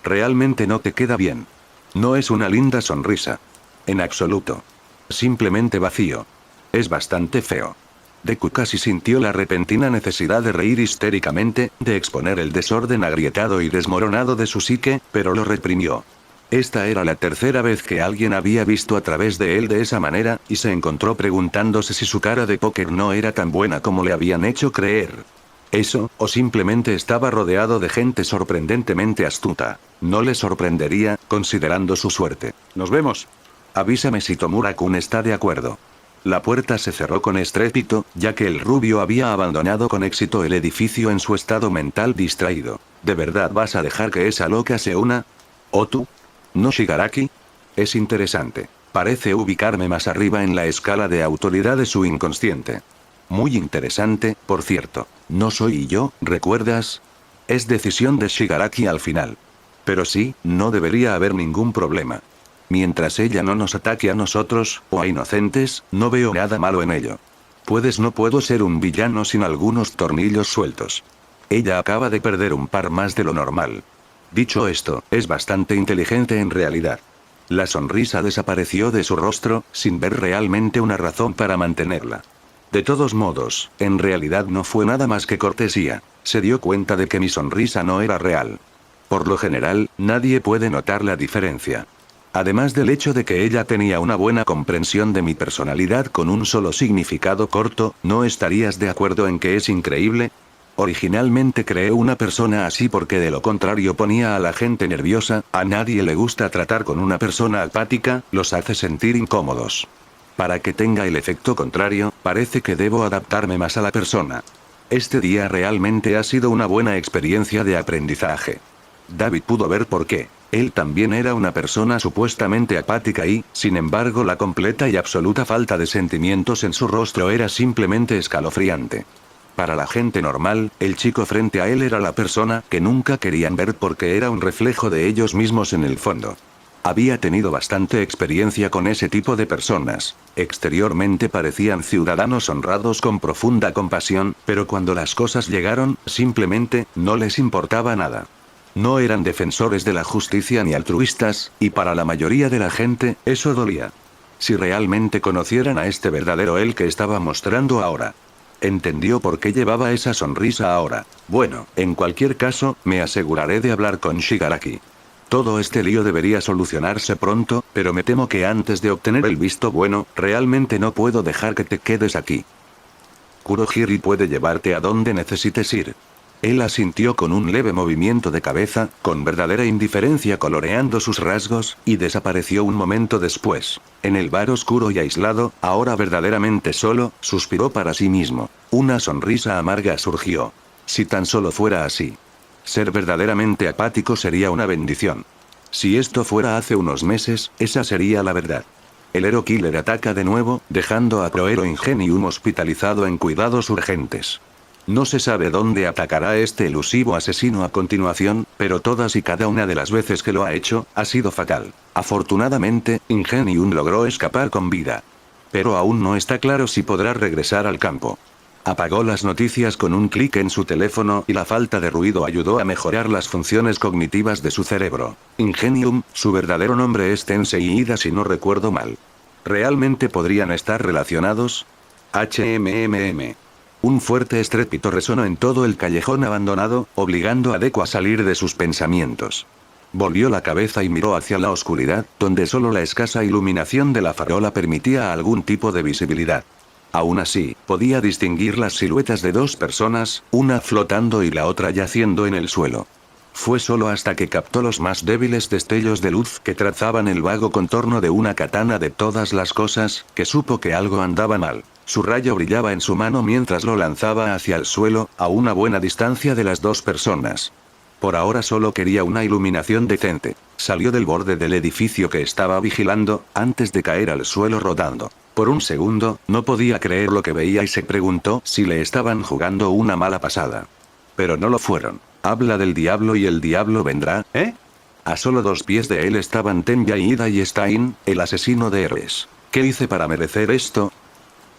Realmente no te queda bien. No es una linda sonrisa. En absoluto. Simplemente vacío. Es bastante feo. Deku casi sintió la repentina necesidad de reír histéricamente, de exponer el desorden agrietado y desmoronado de su psique, pero lo reprimió. Esta era la tercera vez que alguien había visto a través de él de esa manera, y se encontró preguntándose si su cara de póker no era tan buena como le habían hecho creer. Eso, o simplemente estaba rodeado de gente sorprendentemente astuta. No le sorprendería, considerando su suerte. Nos vemos. Avísame si Tomura-kun está de acuerdo. La puerta se cerró con estrépito, ya que el rubio había abandonado con éxito el edificio en su estado mental distraído. ¿De verdad vas a dejar que esa loca se una? ¿O tú? ¿No Shigaraki? Es interesante. Parece ubicarme más arriba en la escala de autoridad de su inconsciente. Muy interesante, por cierto. No soy yo, ¿recuerdas? Es decisión de Shigaraki al final. Pero sí, no debería haber ningún problema. Mientras ella no nos ataque a nosotros, o a inocentes, no veo nada malo en ello. No puedo ser un villano sin algunos tornillos sueltos. Ella acaba de perder un par más de lo normal. Dicho esto, es bastante inteligente en realidad. La sonrisa desapareció de su rostro, sin ver realmente una razón para mantenerla. De todos modos, en realidad no fue nada más que cortesía. Se dio cuenta de que mi sonrisa no era real. Por lo general, nadie puede notar la diferencia. Además del hecho de que ella tenía una buena comprensión de mi personalidad con un solo significado corto, ¿no estarías de acuerdo en que es increíble? Originalmente creé una persona así porque de lo contrario ponía a la gente nerviosa, a nadie le gusta tratar con una persona apática, los hace sentir incómodos. Para que tenga el efecto contrario, parece que debo adaptarme más a la persona. Este día realmente ha sido una buena experiencia de aprendizaje. David pudo ver por qué. Él también era una persona supuestamente apática y, sin embargo, la completa y absoluta falta de sentimientos en su rostro era simplemente escalofriante. Para la gente normal, el chico frente a él era la persona que nunca querían ver porque era un reflejo de ellos mismos en el fondo. Había tenido bastante experiencia con ese tipo de personas. Exteriormente parecían ciudadanos honrados con profunda compasión, pero cuando las cosas llegaron, simplemente, no les importaba nada. No eran defensores de la justicia ni altruistas, y para la mayoría de la gente, eso dolía. Si realmente conocieran a este verdadero él que estaba mostrando ahora. Entendió por qué llevaba esa sonrisa ahora. Bueno, en cualquier caso, me aseguraré de hablar con Shigaraki. Todo este lío debería solucionarse pronto, pero me temo que antes de obtener el visto bueno, realmente no puedo dejar que te quedes aquí. Kurohiri puede llevarte a donde necesites ir. Él asintió con un leve movimiento de cabeza, con verdadera indiferencia coloreando sus rasgos, y desapareció un momento después. En el bar oscuro y aislado, ahora verdaderamente solo, suspiró para sí mismo. Una sonrisa amarga surgió. Si tan solo fuera así. Ser verdaderamente apático sería una bendición. Si esto fuera hace unos meses, esa sería la verdad. El Hero Killer ataca de nuevo, dejando a Prohero Ingenium hospitalizado en cuidados urgentes. No se sabe dónde atacará este elusivo asesino a continuación, pero todas y cada una de las veces que lo ha hecho, ha sido fatal. Afortunadamente, Ingenium logró escapar con vida. Pero aún no está claro si podrá regresar al campo. Apagó las noticias con un clic en su teléfono y la falta de ruido ayudó a mejorar las funciones cognitivas de su cerebro. Ingenium, su verdadero nombre es Tensei Ida si no recuerdo mal. ¿Realmente podrían estar relacionados? HMMM. Un fuerte estrépito resonó en todo el callejón abandonado, obligando a Deku a salir de sus pensamientos. Volvió la cabeza y miró hacia la oscuridad, donde solo la escasa iluminación de la farola permitía algún tipo de visibilidad. Aún así, podía distinguir las siluetas de dos personas, una flotando y la otra yaciendo en el suelo. Fue solo hasta que captó los más débiles destellos de luz que trazaban el vago contorno de una katana de todas las cosas, que supo que algo andaba mal. Su rayo brillaba en su mano mientras lo lanzaba hacia el suelo, a una buena distancia de las dos personas. Por ahora solo quería una iluminación decente. Salió del borde del edificio que estaba vigilando, antes de caer al suelo rodando. Por un segundo, no podía creer lo que veía y se preguntó si le estaban jugando una mala pasada. Pero no lo fueron. Habla del diablo y el diablo vendrá, ¿eh? A solo 2 pies de él estaban Tenya Ida y Stein, el asesino de héroes. ¿Qué hice para merecer esto?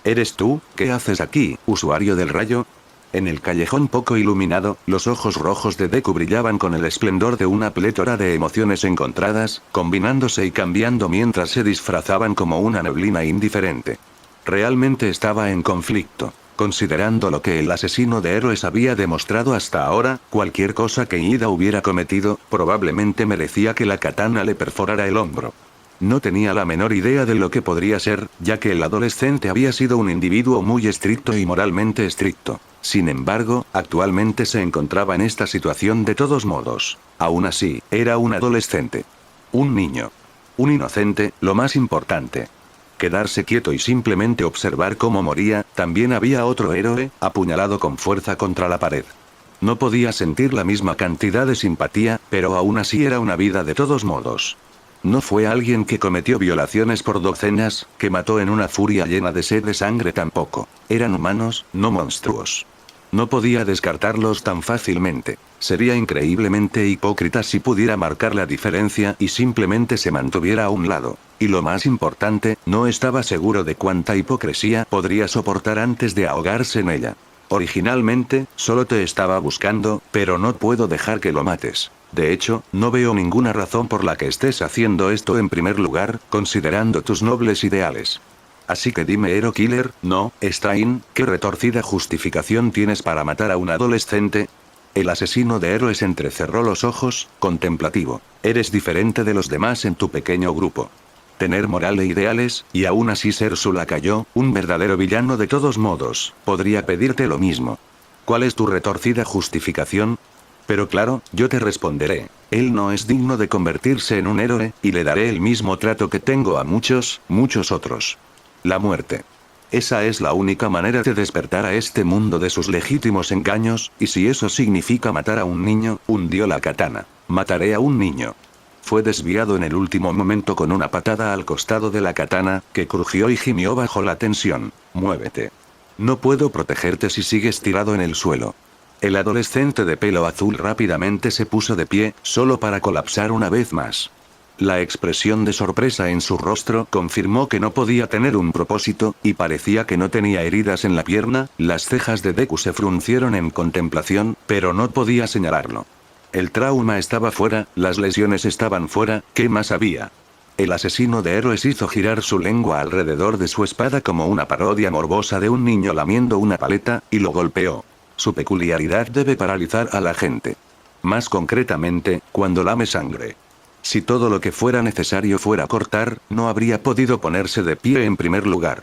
¿Eres tú? ¿Qué haces aquí, usuario del rayo? En el callejón poco iluminado, los ojos rojos de Deku brillaban con el esplendor de una plétora de emociones encontradas, combinándose y cambiando mientras se disfrazaban como una neblina indiferente. Realmente estaba en conflicto. Considerando lo que el asesino de héroes había demostrado hasta ahora, cualquier cosa que Ida hubiera cometido, probablemente merecía que la katana le perforara el hombro. No tenía la menor idea de lo que podría ser, ya que el adolescente había sido un individuo muy estricto y moralmente estricto. Sin embargo, actualmente se encontraba en esta situación de todos modos. Aún así, era un adolescente. Un niño. Un inocente, lo más importante. Quedarse quieto y simplemente observar cómo moría. También había otro héroe, apuñalado con fuerza contra la pared. No podía sentir la misma cantidad de simpatía, pero aún así era una vida de todos modos. No fue alguien que cometió violaciones por docenas, que mató en una furia llena de sed de sangre tampoco. Eran humanos, no monstruos. No podía descartarlos tan fácilmente. Sería increíblemente hipócrita si pudiera marcar la diferencia y simplemente se mantuviera a un lado. Y lo más importante, no estaba seguro de cuánta hipocresía podría soportar antes de ahogarse en ella. Originalmente, solo te estaba buscando, pero no puedo dejar que lo mates. De hecho, no veo ninguna razón por la que estés haciendo esto en primer lugar, considerando tus nobles ideales. Así que dime, Hero Killer, no, Stein, ¿qué retorcida justificación tienes para matar a un adolescente? El asesino de héroes entrecerró los ojos, contemplativo. Eres diferente de los demás en tu pequeño grupo. Tener moral e ideales, y aún así ser su lacayo, un verdadero villano de todos modos, podría pedirte lo mismo. ¿Cuál es tu retorcida justificación? Pero claro, yo te responderé. Él no es digno de convertirse en un héroe, y le daré el mismo trato que tengo a muchos, muchos otros. La muerte. Esa es la única manera de despertar a este mundo de sus legítimos engaños, y si eso significa matar a un niño, hundió la katana. Mataré a un niño. Fue desviado en el último momento con una patada al costado de la katana, que crujió y gimió bajo la tensión. Muévete. No puedo protegerte si sigues tirado en el suelo. El adolescente de pelo azul rápidamente se puso de pie, solo para colapsar una vez más. La expresión de sorpresa en su rostro confirmó que no podía tener un propósito, y parecía que no tenía heridas en la pierna. Las cejas de Deku se fruncieron en contemplación, pero no podía señalarlo. El trauma estaba fuera, las lesiones estaban fuera, ¿qué más había? El asesino de héroes hizo girar su lengua alrededor de su espada como una parodia morbosa de un niño lamiendo una paleta, y lo golpeó. Su peculiaridad debe paralizar a la gente. Más concretamente, cuando lame sangre. Si todo lo que fuera necesario fuera cortar, no habría podido ponerse de pie en primer lugar.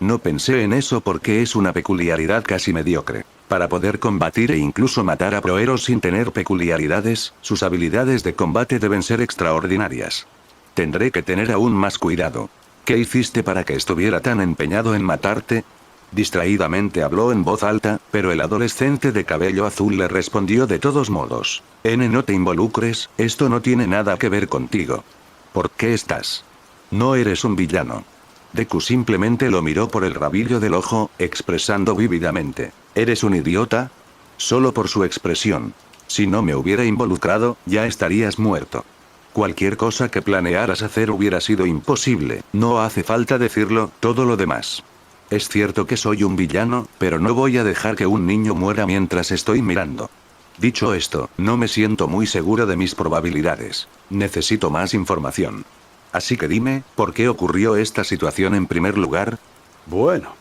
No pensé en eso porque es una peculiaridad casi mediocre. Para poder combatir e incluso matar a proeros sin tener peculiaridades, sus habilidades de combate deben ser extraordinarias. Tendré que tener aún más cuidado. ¿Qué hiciste para que estuviera tan empeñado en matarte? Distraídamente habló en voz alta, pero el adolescente de cabello azul le respondió de todos modos. No te involucres, esto no tiene nada que ver contigo. ¿Por qué estás? No eres un villano. Deku simplemente lo miró por el rabillo del ojo, expresando vívidamente. ¿Eres un idiota? Solo por su expresión. Si no me hubiera involucrado, ya estarías muerto. Cualquier cosa que planearas hacer hubiera sido imposible, no hace falta decirlo, todo lo demás. Es cierto que soy un villano, pero no voy a dejar que un niño muera mientras estoy mirando. Dicho esto, no me siento muy seguro de mis probabilidades. Necesito más información. Así que dime, ¿por qué ocurrió esta situación en primer lugar? Bueno.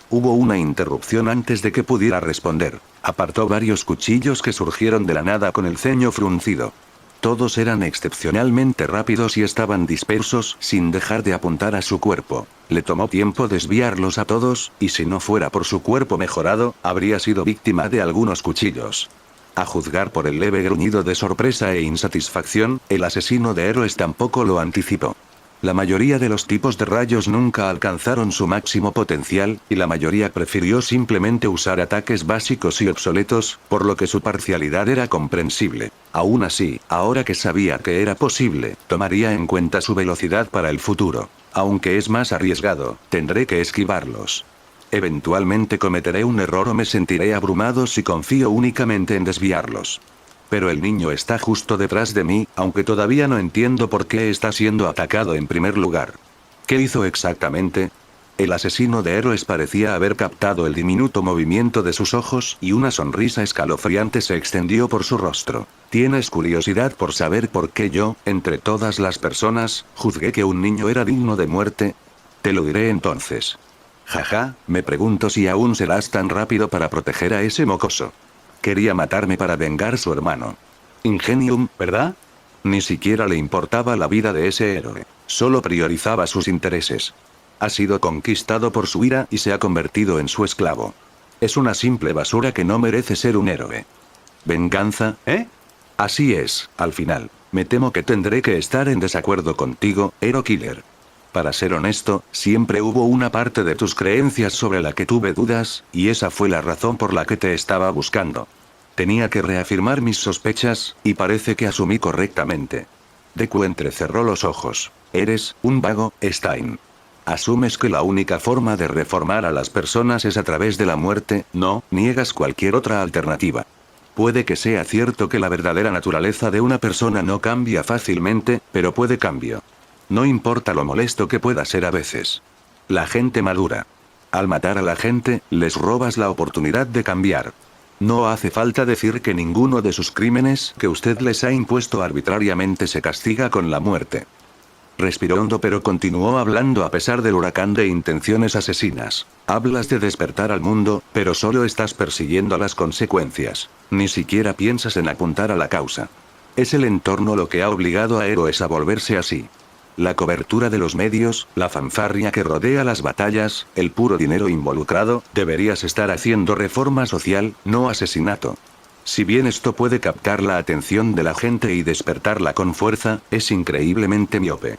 Hubo una interrupción antes de que pudiera responder. Apartó varios cuchillos que surgieron de la nada con el ceño fruncido. Todos eran excepcionalmente rápidos y estaban dispersos, sin dejar de apuntar a su cuerpo. Le tomó tiempo desviarlos a todos, y si no fuera por su cuerpo mejorado, habría sido víctima de algunos cuchillos. A juzgar por el leve gruñido de sorpresa e insatisfacción, el asesino de héroes tampoco lo anticipó. La mayoría de los tipos de rayos nunca alcanzaron su máximo potencial, y la mayoría prefirió simplemente usar ataques básicos y obsoletos, por lo que su parcialidad era comprensible. Aún así, ahora que sabía que era posible, tomaría en cuenta su velocidad para el futuro. Aunque es más arriesgado, tendré que esquivarlos. Eventualmente cometeré un error o me sentiré abrumado si confío únicamente en desviarlos. Pero el niño está justo detrás de mí, aunque todavía no entiendo por qué está siendo atacado en primer lugar. ¿Qué hizo exactamente? El asesino de héroes parecía haber captado el diminuto movimiento de sus ojos, y una sonrisa escalofriante se extendió por su rostro. ¿Tienes curiosidad por saber por qué yo, entre todas las personas, juzgué que un niño era digno de muerte? Te lo diré entonces. Jaja, me pregunto si aún serás tan rápido para proteger a ese mocoso. Quería matarme para vengar su hermano. Ingenium, ¿verdad? Ni siquiera le importaba la vida de ese héroe. Solo priorizaba sus intereses. Ha sido conquistado por su ira y se ha convertido en su esclavo. Es una simple basura que no merece ser un héroe. ¿Venganza, Así es, al final. Me temo que tendré que estar en desacuerdo contigo, Hero Killer. Para ser honesto, siempre hubo una parte de tus creencias sobre la que tuve dudas, y esa fue la razón por la que te estaba buscando. Tenía que reafirmar mis sospechas, y parece que asumí correctamente. Deku entrecerró los ojos. Eres un vago, Stein. Asumes que la única forma de reformar a las personas es a través de la muerte, no niegas cualquier otra alternativa. Puede que sea cierto que la verdadera naturaleza de una persona no cambia fácilmente, pero puede cambio. No importa lo molesto que pueda ser a veces. La gente madura. Al matar a la gente, les robas la oportunidad de cambiar. No hace falta decir que ninguno de sus crímenes que usted les ha impuesto arbitrariamente se castiga con la muerte. Respiró hondo pero continuó hablando a pesar del huracán de intenciones asesinas. Hablas de despertar al mundo, pero solo estás persiguiendo las consecuencias. Ni siquiera piensas en apuntar a la causa. Es el entorno lo que ha obligado a héroes a volverse así. La cobertura de los medios, la fanfarria que rodea las batallas, el puro dinero involucrado, deberías estar haciendo reforma social, no asesinato. Si bien esto puede captar la atención de la gente y despertarla con fuerza, es increíblemente miope.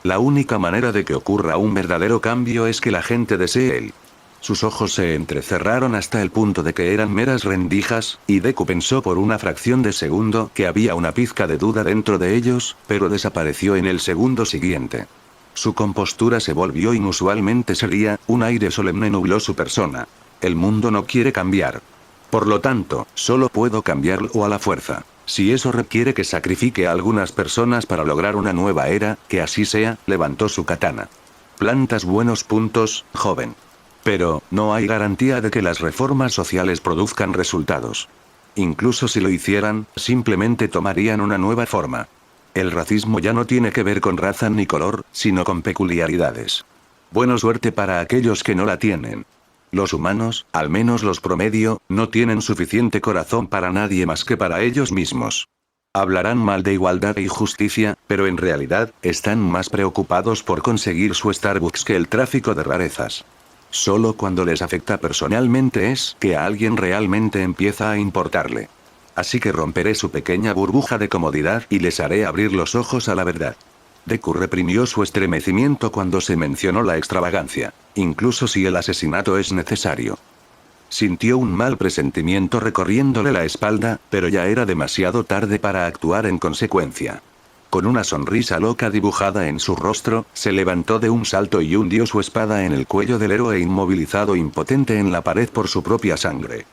La única manera de que ocurra un verdadero cambio es que la gente desee él. Sus ojos se entrecerraron hasta el punto de que eran meras rendijas, y Deku pensó por una fracción de segundo que había una pizca de duda dentro de ellos, pero desapareció en el segundo siguiente. Su compostura se volvió inusualmente seria, un aire solemne nubló su persona. El mundo no quiere cambiar. Por lo tanto, solo puedo cambiarlo a la fuerza. Si eso requiere que sacrifique a algunas personas para lograr una nueva era, que así sea, levantó su katana. Plantas buenos puntos, joven. Pero, no hay garantía de que las reformas sociales produzcan resultados. Incluso si lo hicieran, simplemente tomarían una nueva forma. El racismo ya no tiene que ver con raza ni color, sino con peculiaridades. Buena suerte para aquellos que no la tienen. Los humanos, al menos los promedio, no tienen suficiente corazón para nadie más que para ellos mismos. Hablarán mal de igualdad y justicia, pero en realidad, están más preocupados por conseguir su Starbucks que el tráfico de rarezas. Solo cuando les afecta personalmente es que a alguien realmente empieza a importarle. Así que romperé su pequeña burbuja de comodidad y les haré abrir los ojos a la verdad. Deku reprimió su estremecimiento cuando se mencionó la extravagancia, incluso si el asesinato es necesario. Sintió un mal presentimiento recorriéndole la espalda, pero ya era demasiado tarde para actuar en consecuencia. Con una sonrisa loca dibujada en su rostro, se levantó de un salto y hundió su espada en el cuello del héroe inmovilizado impotente en la pared por su propia sangre.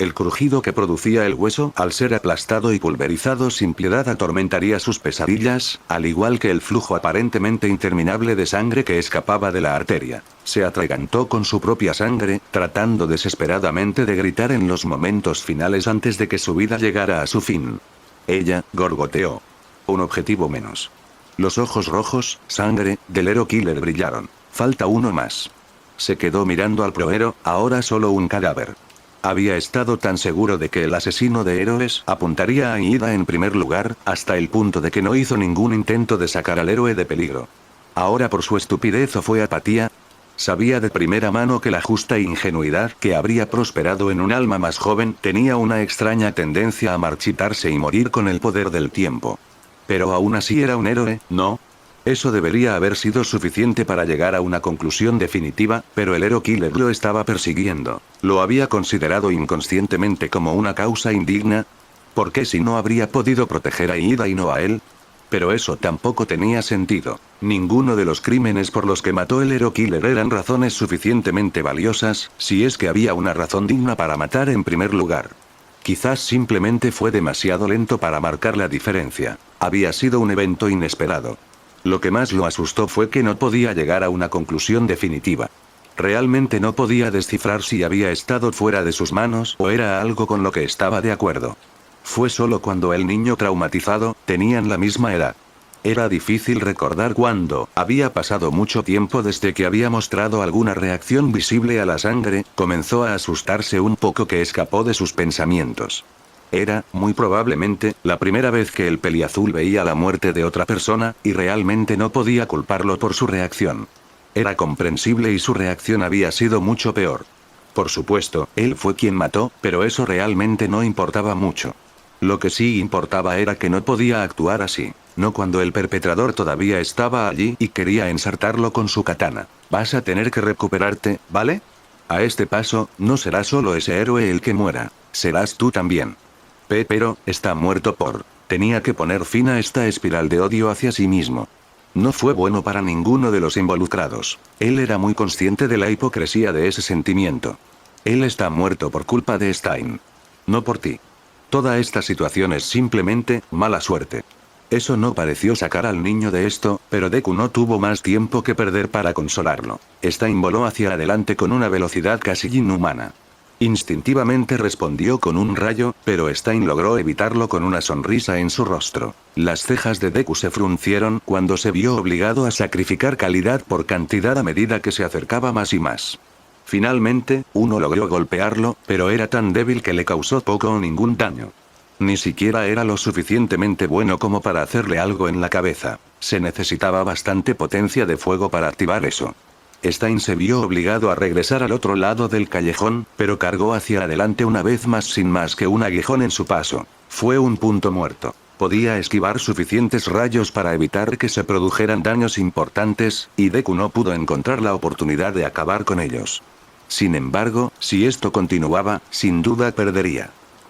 El crujido que producía el hueso al ser aplastado y pulverizado sin piedad atormentaría sus pesadillas, al igual que el flujo aparentemente interminable de sangre que escapaba de la arteria. Se atragantó con su propia sangre, tratando desesperadamente de gritar en los momentos finales antes de que su vida llegara a su fin. Ella, gorgoteó. Un objetivo menos. Los ojos rojos, sangre, del Hero Killer brillaron. Falta uno más. Se quedó mirando al prohero, ahora solo un cadáver. Había estado tan seguro de que el asesino de héroes apuntaría a Ida en primer lugar, hasta el punto de que no hizo ningún intento de sacar al héroe de peligro. Ahora por su estupidez o fue apatía. Sabía de primera mano que la justa ingenuidad que habría prosperado en un alma más joven tenía una extraña tendencia a marchitarse y morir con el poder del tiempo. Pero aún así era un héroe, ¿no? Eso debería haber sido suficiente para llegar a una conclusión definitiva, pero el Hero Killer lo estaba persiguiendo. ¿Lo había considerado inconscientemente como una causa indigna? ¿Por qué si no habría podido proteger a Ida y no a él? Pero eso tampoco tenía sentido. Ninguno de los crímenes por los que mató el Hero Killer eran razones suficientemente valiosas, si es que había una razón digna para matar en primer lugar. Quizás simplemente fue demasiado lento para marcar la diferencia. Había sido un evento inesperado. Lo que más lo asustó fue que no podía llegar a una conclusión definitiva. Realmente no podía descifrar si había estado fuera de sus manos o era algo con lo que estaba de acuerdo. Fue solo cuando el niño traumatizado, tenían la misma edad. Era difícil recordar cuándo, había pasado mucho tiempo desde que había mostrado alguna reacción visible a la sangre, comenzó a asustarse un poco que escapó de sus pensamientos. Era, muy probablemente, la primera vez que el peliazul veía la muerte de otra persona, y realmente no podía culparlo por su reacción. Era comprensible y su reacción había sido mucho peor. Por supuesto, él fue quien mató, pero eso realmente no importaba mucho. Lo que sí importaba era que no podía actuar así, no cuando el perpetrador todavía estaba allí y quería ensartarlo con su katana. Vas a tener que recuperarte, ¿vale? A este paso, no será solo ese héroe el que muera, serás tú también. Pero, está muerto por... Tenía que poner fin a esta espiral de odio hacia sí mismo. No fue bueno para ninguno de los involucrados. Él era muy consciente de la hipocresía de ese sentimiento. Él está muerto por culpa de Stein. No por ti. Toda esta situación es simplemente mala suerte. Eso no pareció sacar al niño de esto, pero Deku no tuvo más tiempo que perder para consolarlo. Stein voló hacia adelante con una velocidad casi inhumana. Instintivamente respondió con un rayo, pero Stein logró evitarlo con una sonrisa en su rostro. Las cejas de Deku se fruncieron cuando se vio obligado a sacrificar calidad por cantidad a medida que se acercaba más y más. Finalmente, uno logró golpearlo, pero era tan débil que le causó poco o ningún daño. Ni siquiera era lo suficientemente bueno como para hacerle algo en la cabeza. Se necesitaba bastante potencia de fuego para activar eso. Stein se vio obligado a regresar al otro lado del callejón, pero cargó hacia adelante una vez más sin más que un aguijón en su paso. Fue un punto muerto. Podía esquivar suficientes rayos para evitar que se produjeran daños importantes, y Deku no pudo encontrar la oportunidad de acabar con ellos. Sin embargo, si esto continuaba, sin duda perdería.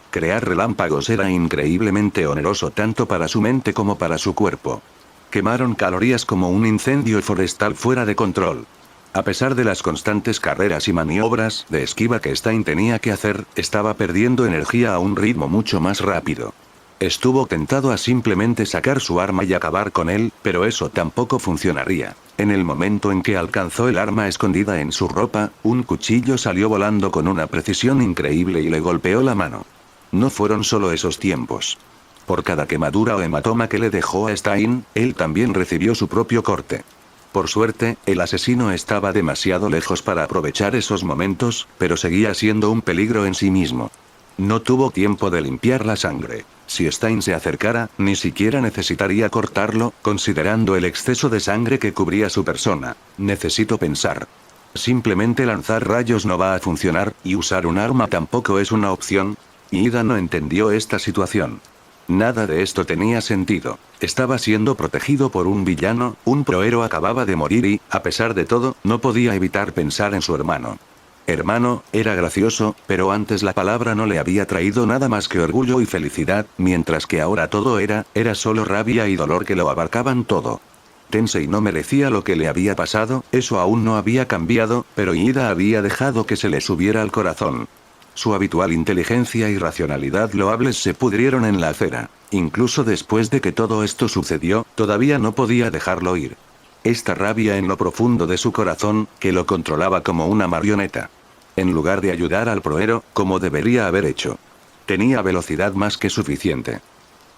Crear relámpagos era increíblemente oneroso tanto para su mente como para su cuerpo. Quemaron calorías como un incendio forestal fuera de control. A pesar de las constantes carreras y maniobras de esquiva que Stein tenía que hacer, estaba perdiendo energía a un ritmo mucho más rápido. Estuvo tentado a simplemente sacar su arma y acabar con él, pero eso tampoco funcionaría. En el momento en que alcanzó el arma escondida en su ropa, un cuchillo salió volando con una precisión increíble y le golpeó la mano. No fueron solo esos tiempos. Por cada quemadura o hematoma que le dejó a Stein, él también recibió su propio corte. Por suerte, el asesino estaba demasiado lejos para aprovechar esos momentos, pero seguía siendo un peligro en sí mismo. No tuvo tiempo de limpiar la sangre. Si Stein se acercara, ni siquiera necesitaría cortarlo, considerando el exceso de sangre que cubría su persona. Necesito pensar. Simplemente lanzar rayos no va a funcionar, y usar un arma tampoco es una opción. Ida no entendió esta situación. Nada de esto tenía sentido. Estaba siendo protegido por un villano, un prohéroe acababa de morir y, a pesar de todo, no podía evitar pensar en su hermano. Hermano, era gracioso, pero antes la palabra no le había traído nada más que orgullo y felicidad, mientras que ahora todo era solo rabia y dolor que lo abarcaban todo. Tensei no merecía lo que le había pasado, eso aún no había cambiado, pero Ida había dejado que se le subiera al corazón. Su habitual inteligencia y racionalidad loables se pudrieron en la acera. Incluso después de que todo esto sucedió, todavía no podía dejarlo ir. Esta rabia en lo profundo de su corazón, que lo controlaba como una marioneta. En lugar de ayudar al proero, como debería haber hecho. Tenía velocidad más que suficiente.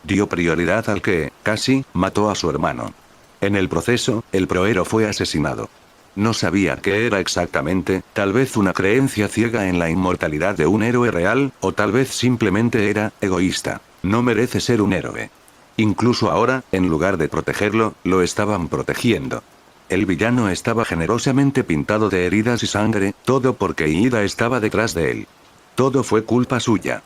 Dio prioridad al que, casi, mató a su hermano. En el proceso, el proero fue asesinado. No sabía qué era exactamente, tal vez una creencia ciega en la inmortalidad de un héroe real, o tal vez simplemente era egoísta. No merece ser un héroe. Incluso ahora, en lugar de protegerlo, lo estaban protegiendo. El villano estaba generosamente pintado de heridas y sangre, todo porque Ida estaba detrás de él. Todo fue culpa suya.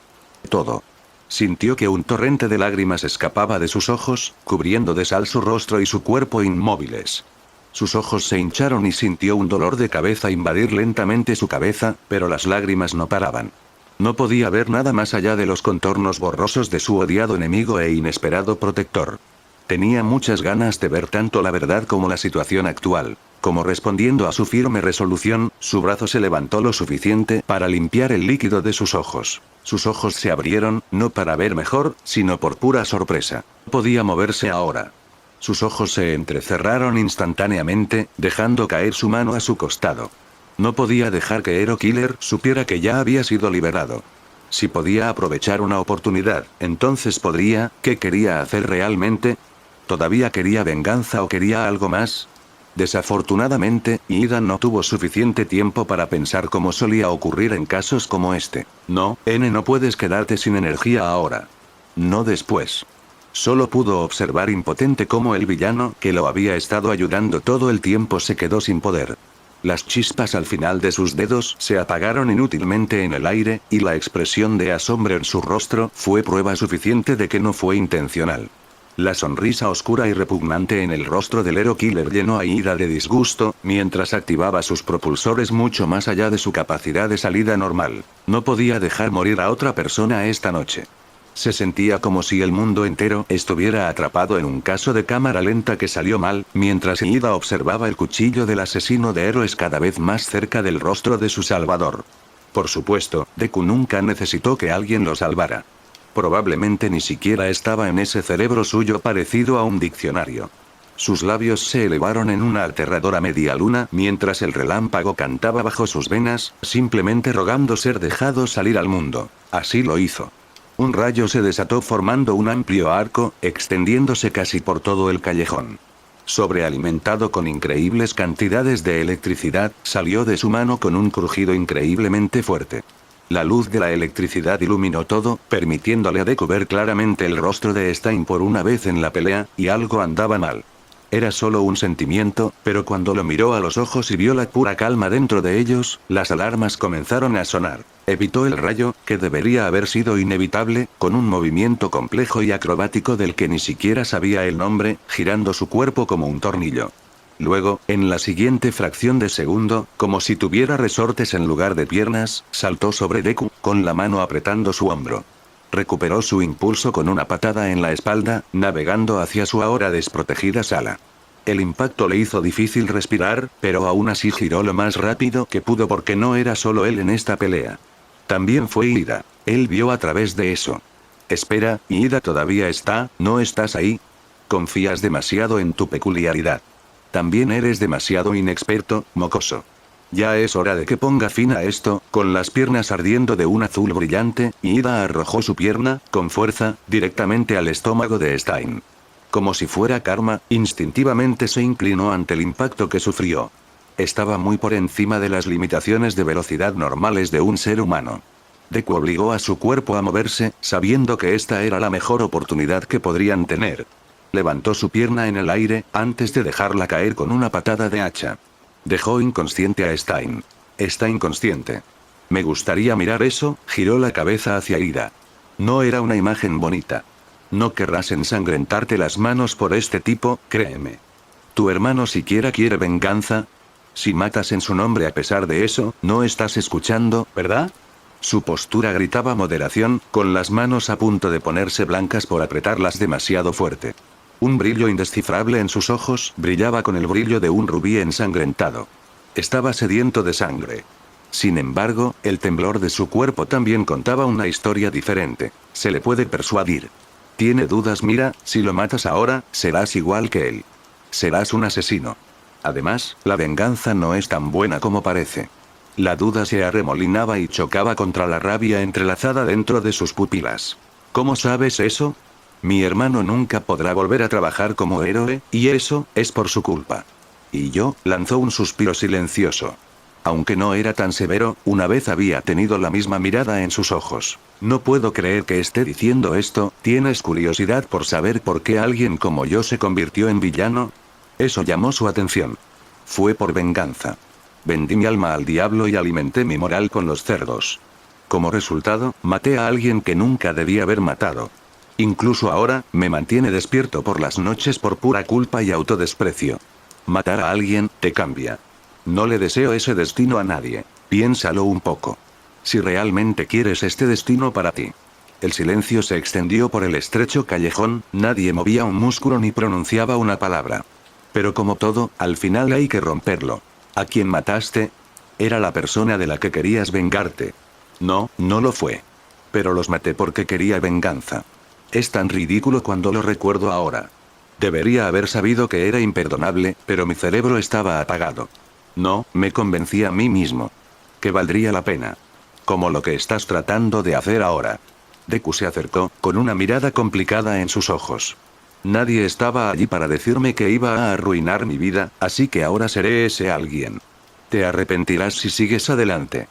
Todo. Sintió que un torrente de lágrimas escapaba de sus ojos, cubriendo de sal su rostro y su cuerpo inmóviles. Sus ojos se hincharon y sintió un dolor de cabeza invadir lentamente su cabeza, pero las lágrimas no paraban. No podía ver nada más allá de los contornos borrosos de su odiado enemigo e inesperado protector. Tenía muchas ganas de ver tanto la verdad como la situación actual. Como respondiendo a su firme resolución, su brazo se levantó lo suficiente para limpiar el líquido de sus ojos. Sus ojos se abrieron, no para ver mejor, sino por pura sorpresa. Podía moverse ahora. Sus ojos se entrecerraron instantáneamente, dejando caer su mano a su costado. No podía dejar que Hero Killer supiera que ya había sido liberado. Si podía aprovechar una oportunidad, entonces podría. ¿Qué quería hacer realmente? ¿Todavía quería venganza o quería algo más? Desafortunadamente, Ida no tuvo suficiente tiempo para pensar como solía ocurrir en casos como este. No, no puedes quedarte sin energía ahora. No después. Solo pudo observar impotente cómo el villano, que lo había estado ayudando todo el tiempo, se quedó sin poder. Las chispas al final de sus dedos se apagaron inútilmente en el aire, y la expresión de asombro en su rostro fue prueba suficiente de que no fue intencional. La sonrisa oscura y repugnante en el rostro del Hero Killer llenó a Ida de disgusto, mientras activaba sus propulsores mucho más allá de su capacidad de salida normal. No podía dejar morir a otra persona esta noche. Se sentía como si el mundo entero estuviera atrapado en un caso de cámara lenta que salió mal, mientras Ida observaba el cuchillo del asesino de héroes cada vez más cerca del rostro de su salvador. Por supuesto, Deku nunca necesitó que alguien lo salvara. Probablemente ni siquiera estaba en ese cerebro suyo parecido a un diccionario. Sus labios se elevaron en una aterradora media luna mientras el relámpago cantaba bajo sus venas, simplemente rogando ser dejado salir al mundo. Así lo hizo. Un rayo se desató formando un amplio arco, extendiéndose casi por todo el callejón. Sobrealimentado con increíbles cantidades de electricidad, salió de su mano con un crujido increíblemente fuerte. La luz de la electricidad iluminó todo, permitiéndole a Deku ver claramente el rostro de Stein por una vez en la pelea, y algo andaba mal. Era solo un sentimiento, pero cuando lo miró a los ojos y vio la pura calma dentro de ellos, las alarmas comenzaron a sonar. Evitó el rayo, que debería haber sido inevitable, con un movimiento complejo y acrobático del que ni siquiera sabía el nombre, girando su cuerpo como un tornillo. Luego, en la siguiente fracción de segundo, como si tuviera resortes en lugar de piernas, saltó sobre Deku, con la mano apretando su hombro. Recuperó su impulso con una patada en la espalda, navegando hacia su ahora desprotegida sala. El impacto le hizo difícil respirar, pero aún así giró lo más rápido que pudo porque no era solo él en esta pelea. También fue Ida. Él vio a través de eso. Espera, Ida todavía está, ¿no estás ahí? Confías demasiado en tu peculiaridad. También eres demasiado inexperto, mocoso. Ya es hora de que ponga fin a esto. Con las piernas ardiendo de un azul brillante, Ida arrojó su pierna, con fuerza, directamente al estómago de Stein. Como si fuera karma, instintivamente se inclinó ante el impacto que sufrió. Estaba muy por encima de las limitaciones de velocidad normales de un ser humano. Deku obligó a su cuerpo a moverse, sabiendo que esta era la mejor oportunidad que podrían tener. Levantó su pierna en el aire, antes de dejarla caer con una patada de hacha. Dejó inconsciente a Stein. Está inconsciente. Me gustaría mirar eso, giró la cabeza hacia Ida. No era una imagen bonita. No querrás ensangrentarte las manos por este tipo, créeme. ¿Tu hermano siquiera quiere venganza? Si matas en su nombre a pesar de eso, no estás escuchando, ¿verdad? Su postura gritaba moderación, con las manos a punto de ponerse blancas por apretarlas demasiado fuerte. Un brillo indescifrable en sus ojos brillaba con el brillo de un rubí ensangrentado. Estaba sediento de sangre. Sin embargo, el temblor de su cuerpo también contaba una historia diferente. Se le puede persuadir. ¿Tiene dudas? Mira, si lo matas ahora, serás igual que él. Serás un asesino. Además, la venganza no es tan buena como parece. La duda se arremolinaba y chocaba contra la rabia entrelazada dentro de sus pupilas. ¿Cómo sabes eso? Mi hermano nunca podrá volver a trabajar como héroe, y eso, es por su culpa. Y yo, lanzó un suspiro silencioso. Aunque no era tan severo, una vez había tenido la misma mirada en sus ojos. No puedo creer que esté diciendo esto. ¿Tienes curiosidad por saber por qué alguien como yo se convirtió en villano? Eso llamó su atención. Fue por venganza. Vendí mi alma al diablo y alimenté mi moral con los cerdos. Como resultado, maté a alguien que nunca debía haber matado. Incluso ahora, me mantiene despierto por las noches por pura culpa y autodesprecio. Matar a alguien, te cambia. No le deseo ese destino a nadie. Piénsalo un poco. Si realmente quieres este destino para ti. El silencio se extendió por el estrecho callejón, nadie movía un músculo ni pronunciaba una palabra. Pero como todo, al final hay que romperlo. ¿A quién mataste? Era la persona de la que querías vengarte. No, no lo fue. Pero los maté porque quería venganza. Es tan ridículo cuando lo recuerdo ahora. Debería haber sabido que era imperdonable, pero mi cerebro estaba apagado. No, me convencí a mí mismo. Que valdría la pena. Como lo que estás tratando de hacer ahora. Deku se acercó, con una mirada complicada en sus ojos. Nadie estaba allí para decirme que iba a arruinar mi vida, así que ahora seré ese alguien. Te arrepentirás si sigues adelante.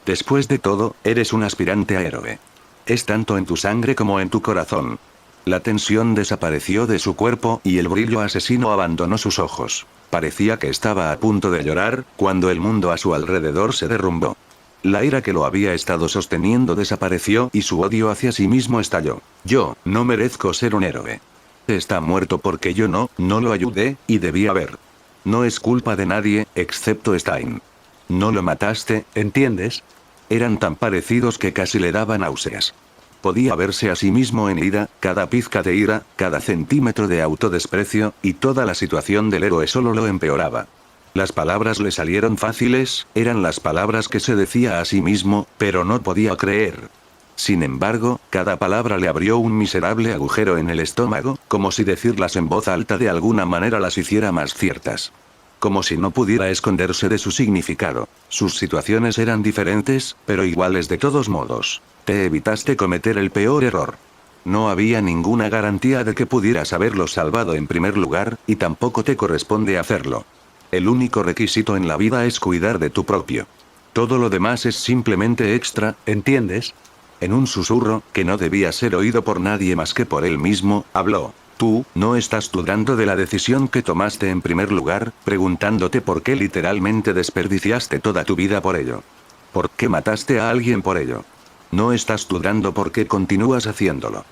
Después de todo, eres un aspirante a héroe. Es tanto en tu sangre como en tu corazón. La tensión desapareció de su cuerpo y el brillo asesino abandonó sus ojos. Parecía que estaba a punto de llorar, cuando el mundo a su alrededor se derrumbó. La ira que lo había estado sosteniendo desapareció y su odio hacia sí mismo estalló. Yo, no merezco ser un héroe. Está muerto porque yo no lo ayudé, y debí haber. No es culpa de nadie, excepto Stein. No lo mataste, ¿entiendes? Eran tan parecidos que casi le daban náuseas. Podía verse a sí mismo en ira, cada pizca de ira, cada centímetro de autodesprecio, y toda la situación del héroe solo lo empeoraba. Las palabras le salieron fáciles, eran las palabras que se decía a sí mismo, pero no podía creer. Sin embargo, cada palabra le abrió un miserable agujero en el estómago, como si decirlas en voz alta de alguna manera las hiciera más ciertas. Como si no pudiera esconderse de su significado. Sus situaciones eran diferentes, pero iguales de todos modos. Te evitaste cometer el peor error. No había ninguna garantía de que pudieras haberlo salvado en primer lugar, y tampoco te corresponde hacerlo. El único requisito en la vida es cuidar de tu propio. Todo lo demás es simplemente extra, ¿entiendes? En un susurro, que no debía ser oído por nadie más que por él mismo, habló. Tú, ¿no estás dudando de la decisión que tomaste en primer lugar, preguntándote por qué literalmente desperdiciaste toda tu vida por ello? ¿Por qué mataste a alguien por ello? No estás dudando por qué continúas haciéndolo.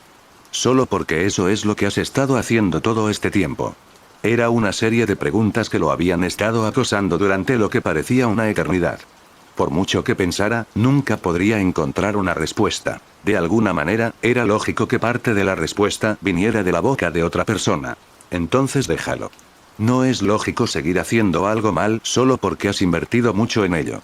Solo porque eso es lo que has estado haciendo todo este tiempo. Era una serie de preguntas que lo habían estado acosando durante lo que parecía una eternidad. Por mucho que pensara, nunca podría encontrar una respuesta. De alguna manera, era lógico que parte de la respuesta viniera de la boca de otra persona. Entonces déjalo. No es lógico seguir haciendo algo mal solo porque has invertido mucho en ello.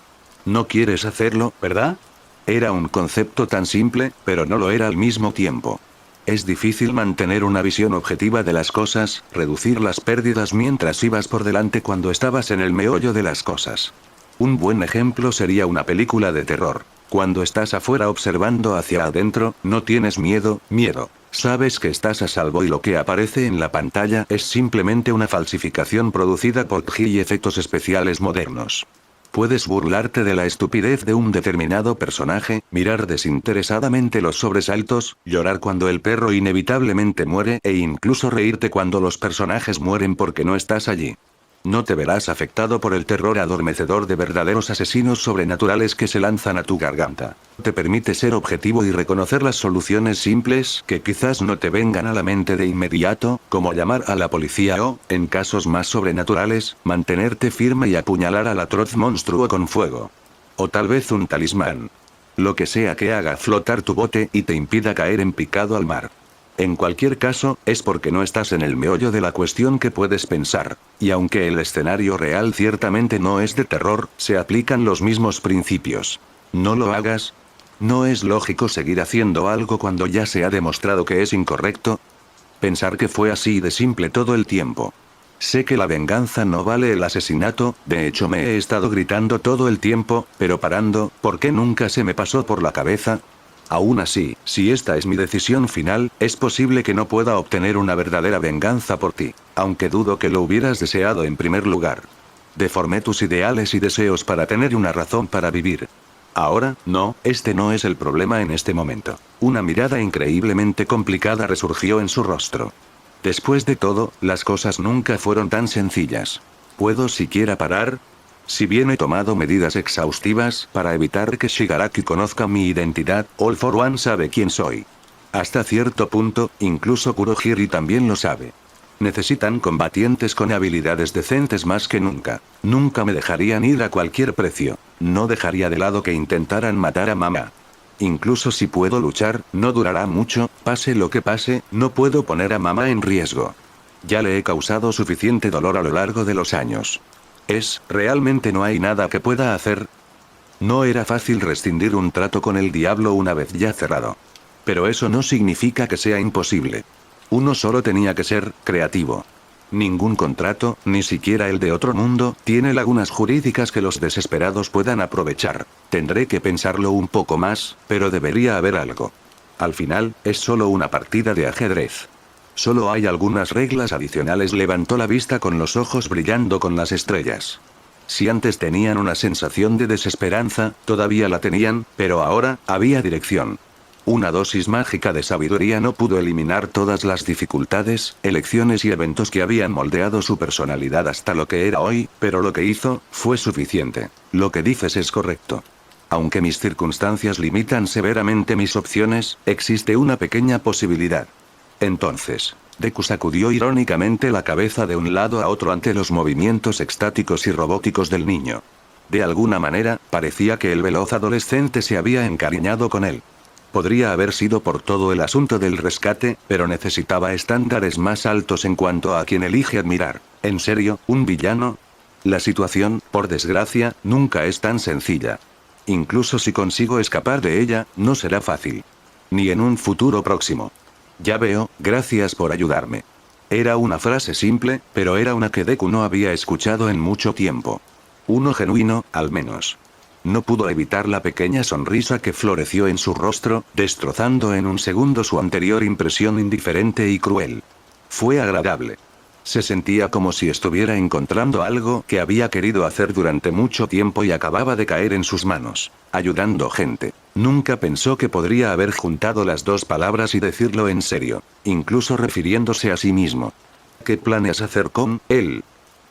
No quieres hacerlo, ¿verdad? Era un concepto tan simple, pero no lo era al mismo tiempo. Es difícil mantener una visión objetiva de las cosas, reducir las pérdidas mientras ibas por delante cuando estabas en el meollo de las cosas. Un buen ejemplo sería una película de terror. Cuando estás afuera observando hacia adentro, no tienes miedo. Sabes que estás a salvo y lo que aparece en la pantalla es simplemente una falsificación producida por CGI y efectos especiales modernos. Puedes burlarte de la estupidez de un determinado personaje, mirar desinteresadamente los sobresaltos, llorar cuando el perro inevitablemente muere e incluso reírte cuando los personajes mueren porque no estás allí. No te verás afectado por el terror adormecedor de verdaderos asesinos sobrenaturales que se lanzan a tu garganta. Te permite ser objetivo y reconocer las soluciones simples que quizás no te vengan a la mente de inmediato, como llamar a la policía o, en casos más sobrenaturales, mantenerte firme y apuñalar al atroz monstruo con fuego. O tal vez un talismán. Lo que sea que haga flotar tu bote y te impida caer en picado al mar. En cualquier caso, es porque no estás en el meollo de la cuestión que puedes pensar. Y aunque el escenario real ciertamente no es de terror, se aplican los mismos principios. No lo hagas. ¿No es lógico seguir haciendo algo cuando ya se ha demostrado que es incorrecto? Pensar que fue así de simple todo el tiempo. Sé que la venganza no vale el asesinato, de hecho me he estado gritando todo el tiempo, pero parando, ¿por qué nunca se me pasó por la cabeza? Aún así, si esta es mi decisión final, es posible que no pueda obtener una verdadera venganza por ti, aunque dudo que lo hubieras deseado en primer lugar. Deformé tus ideales y deseos para tener una razón para vivir. Ahora, no, este no es el problema en este momento. Una mirada increíblemente complicada resurgió en su rostro. Después de todo, las cosas nunca fueron tan sencillas. ¿Puedo siquiera parar? Si bien he tomado medidas exhaustivas para evitar que Shigaraki conozca mi identidad, All for One sabe quién soy. Hasta cierto punto, incluso Kurohiri también lo sabe. Necesitan combatientes con habilidades decentes más que nunca. Nunca me dejarían ir a cualquier precio. No dejaría de lado que intentaran matar a mamá. Incluso si puedo luchar, no durará mucho, pase lo que pase, no puedo poner a mamá en riesgo. Ya le he causado suficiente dolor a lo largo de los años. ¿Realmente no hay nada que pueda hacer? No era fácil rescindir un trato con el diablo una vez ya cerrado. Pero eso no significa que sea imposible. Uno solo tenía que ser creativo. Ningún contrato, ni siquiera el de otro mundo, tiene lagunas jurídicas que los desesperados puedan aprovechar. Tendré que pensarlo un poco más, pero debería haber algo. Al final, es solo una partida de ajedrez. Solo hay algunas reglas adicionales. Levantó la vista con los ojos brillando con las estrellas. Si antes tenían una sensación de desesperanza, todavía la tenían, pero ahora, había dirección. Una dosis mágica de sabiduría no pudo eliminar todas las dificultades, elecciones y eventos que habían moldeado su personalidad hasta lo que era hoy, pero lo que hizo, fue suficiente. Lo que dices es correcto. Aunque mis circunstancias limitan severamente mis opciones, existe una pequeña posibilidad. Entonces, Deku sacudió irónicamente la cabeza de un lado a otro ante los movimientos extáticos y robóticos del niño. De alguna manera, parecía que el veloz adolescente se había encariñado con él. Podría haber sido por todo el asunto del rescate, pero necesitaba estándares más altos en cuanto a quien elige admirar. ¿En serio, un villano? La situación, por desgracia, nunca es tan sencilla. Incluso si consigo escapar de ella, no será fácil. Ni en un futuro próximo. Ya veo, gracias por ayudarme. Era una frase simple, pero era una que Deku no había escuchado en mucho tiempo. Uno genuino, al menos. No pudo evitar la pequeña sonrisa que floreció en su rostro, destrozando en un segundo su anterior impresión indiferente y cruel. Fue agradable. Se sentía como si estuviera encontrando algo que había querido hacer durante mucho tiempo y acababa de caer en sus manos. Ayudando gente. Nunca pensó que podría haber juntado las dos palabras y decirlo en serio, incluso refiriéndose a sí mismo. ¿Qué planeas hacer con él?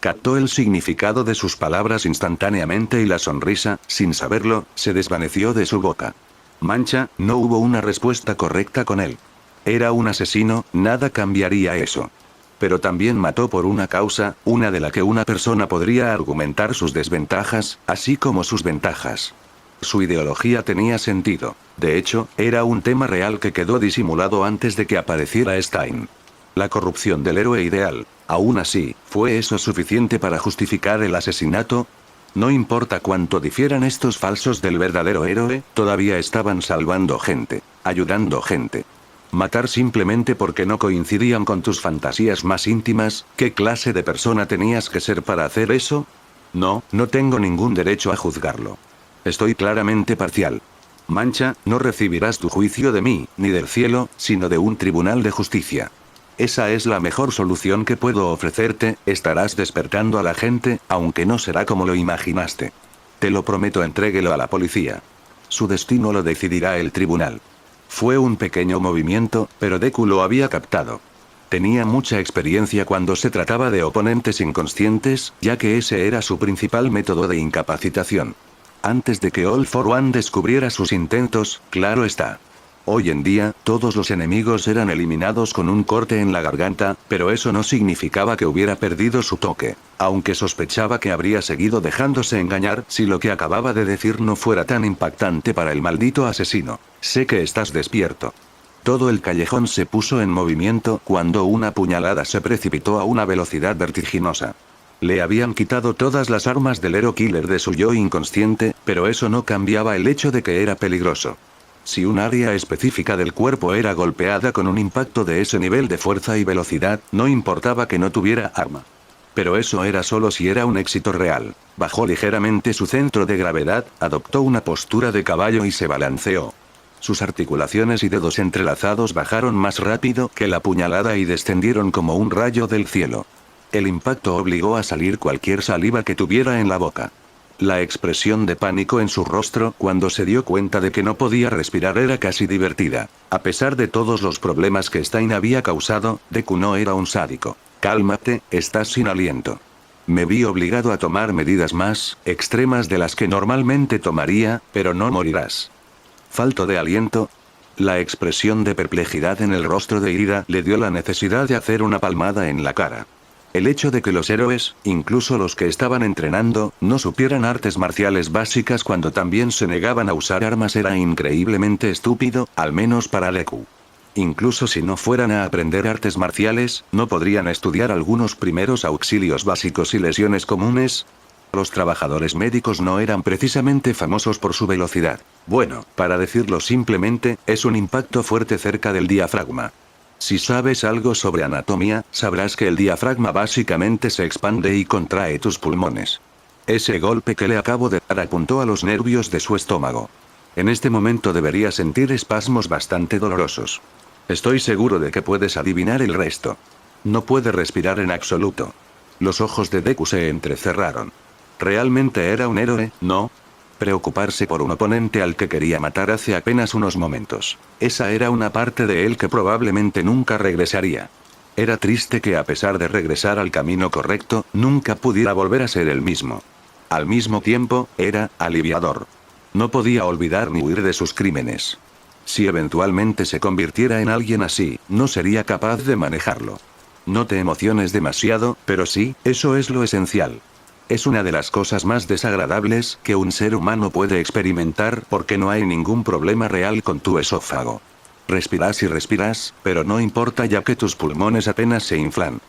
Captó el significado de sus palabras instantáneamente y la sonrisa, sin saberlo, se desvaneció de su boca. Mancha, no hubo una respuesta correcta con él. Era un asesino, nada cambiaría eso. Pero también mató por una causa, una de la que una persona podría argumentar sus desventajas, así como sus ventajas. Su ideología tenía sentido. De hecho, era un tema real que quedó disimulado antes de que apareciera Stein. La corrupción del héroe ideal. Aún así, ¿fue eso suficiente para justificar el asesinato? No importa cuánto difieran estos falsos del verdadero héroe, todavía estaban salvando gente, ayudando gente. Matar simplemente porque no coincidían con tus fantasías más íntimas, ¿qué clase de persona tenías que ser para hacer eso? No, no tengo ningún derecho a juzgarlo. Estoy claramente parcial. Mancha, no recibirás tu juicio de mí, ni del cielo, sino de un tribunal de justicia. Esa es la mejor solución que puedo ofrecerte, estarás despertando a la gente, aunque no será como lo imaginaste. Te lo prometo, entréguelo a la policía. Su destino lo decidirá el tribunal. Fue un pequeño movimiento, pero Deku lo había captado. Tenía mucha experiencia cuando se trataba de oponentes inconscientes, ya que ese era su principal método de incapacitación. Antes de que All for One descubriera sus intentos, claro está. Hoy en día, todos los enemigos eran eliminados con un corte en la garganta, pero eso no significaba que hubiera perdido su toque. Aunque sospechaba que habría seguido dejándose engañar si lo que acababa de decir no fuera tan impactante para el maldito asesino. Sé que estás despierto. Todo el callejón se puso en movimiento cuando una puñalada se precipitó a una velocidad vertiginosa. Le habían quitado todas las armas del Hero Killer de su yo inconsciente, pero eso no cambiaba el hecho de que era peligroso. Si un área específica del cuerpo era golpeada con un impacto de ese nivel de fuerza y velocidad, no importaba que no tuviera arma. Pero eso era solo si era un éxito real. Bajó ligeramente su centro de gravedad, adoptó una postura de caballo y se balanceó. Sus articulaciones y dedos entrelazados bajaron más rápido que la puñalada y descendieron como un rayo del cielo. El impacto obligó a salir cualquier saliva que tuviera en la boca. La expresión de pánico en su rostro cuando se dio cuenta de que no podía respirar era casi divertida. A pesar de todos los problemas que Stein había causado, Deku no era un sádico. Cálmate, estás sin aliento. Me vi obligado a tomar medidas más extremas de las que normalmente tomaría, pero no morirás. ¿Falto de aliento? La expresión de perplejidad en el rostro de Irida le dio la necesidad de hacer una palmada en la cara. El hecho de que los héroes, incluso los que estaban entrenando, no supieran artes marciales básicas cuando también se negaban a usar armas era increíblemente estúpido, al menos para Deku. Incluso si no fueran a aprender artes marciales, ¿no podrían estudiar algunos primeros auxilios básicos y lesiones comunes? Los trabajadores médicos no eran precisamente famosos por su velocidad. Bueno, para decirlo simplemente, es un impacto fuerte cerca del diafragma. Si sabes algo sobre anatomía, sabrás que el diafragma básicamente se expande y contrae tus pulmones. Ese golpe que le acabo de dar apuntó a los nervios de su estómago. En este momento debería sentir espasmos bastante dolorosos. Estoy seguro de que puedes adivinar el resto. No puede respirar en absoluto. Los ojos de Deku se entrecerraron. ¿Realmente era un héroe, no? Preocuparse por un oponente al que quería matar hace apenas unos momentos. Esa era una parte de él que probablemente nunca regresaría. Era triste que a pesar de regresar al camino correcto, nunca pudiera volver a ser el mismo. Al mismo tiempo, era aliviador. No podía olvidar ni huir de sus crímenes. Si eventualmente se convirtiera en alguien así, no sería capaz de manejarlo. No te emociones demasiado, pero sí, eso es lo esencial. Es una de las cosas más desagradables que un ser humano puede experimentar porque no hay ningún problema real con tu esófago. Respiras y respiras, pero no importa ya que tus pulmones apenas se inflan.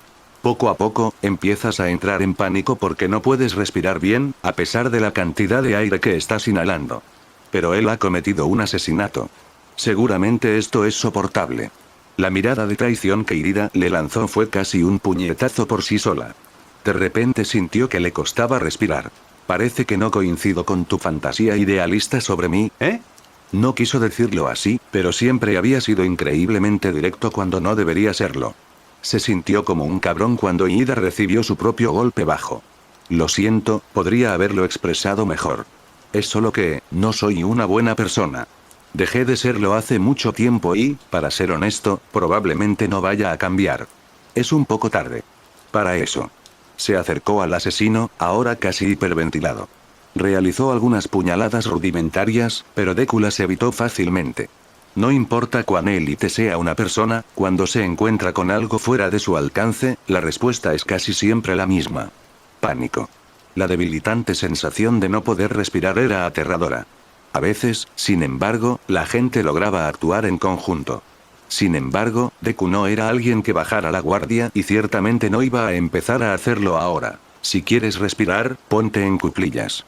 Poco a poco, empiezas a entrar en pánico porque no puedes respirar bien, a pesar de la cantidad de aire que estás inhalando. Pero él ha cometido un asesinato. Seguramente esto es soportable. La mirada de traición que Irida le lanzó fue casi un puñetazo por sí sola. De repente sintió que le costaba respirar. Parece que no coincido con tu fantasía idealista sobre mí, ¿eh? No quiso decirlo así, pero siempre había sido increíblemente directo cuando no debería serlo. Se sintió como un cabrón cuando Ida recibió su propio golpe bajo. Lo siento, podría haberlo expresado mejor. Es solo que, no soy una buena persona. Dejé de serlo hace mucho tiempo y, para ser honesto, probablemente no vaya a cambiar. Es un poco tarde. Para eso. Se acercó al asesino, ahora casi hiperventilado. Realizó algunas puñaladas rudimentarias, pero Deku las evitó fácilmente. No importa cuán élite sea una persona, cuando se encuentra con algo fuera de su alcance, la respuesta es casi siempre la misma. Pánico. La debilitante sensación de no poder respirar era aterradora. A veces, sin embargo, la gente lograba actuar en conjunto. Sin embargo, Deku no era alguien que bajara la guardia y ciertamente no iba a empezar a hacerlo ahora. Si quieres respirar, ponte en cuclillas.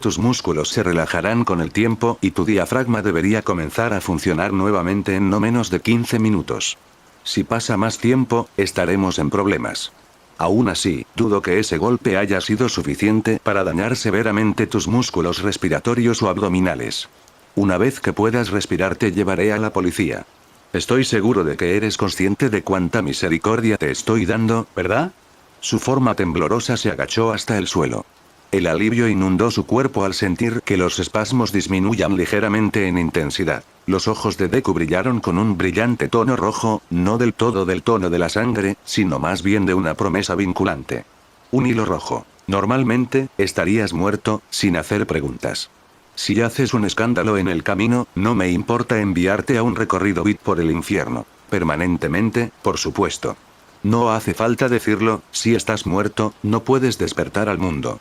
Tus músculos se relajarán con el tiempo y tu diafragma debería comenzar a funcionar nuevamente en no menos de 15 minutos. Si pasa más tiempo, estaremos en problemas. Aún así, dudo que ese golpe haya sido suficiente para dañar severamente tus músculos respiratorios o abdominales. Una vez que puedas respirar te llevaré a la policía. Estoy seguro de que eres consciente de cuánta misericordia te estoy dando, ¿verdad? Su forma temblorosa se agachó hasta el suelo. El alivio inundó su cuerpo al sentir que los espasmos disminuían ligeramente en intensidad. Los ojos de Deku brillaron con un brillante tono rojo, no del todo del tono de la sangre, sino más bien de una promesa vinculante. Un hilo rojo. Normalmente, estarías muerto, sin hacer preguntas. Si haces un escándalo en el camino, no me importa enviarte a un recorrido bit por el infierno. Permanentemente, por supuesto. No hace falta decirlo, si estás muerto, no puedes despertar al mundo.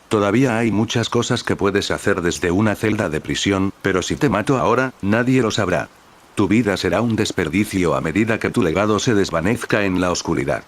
Todavía hay muchas cosas que puedes hacer desde una celda de prisión, pero si te mato ahora, nadie lo sabrá. Tu vida será un desperdicio a medida que tu legado se desvanezca en la oscuridad.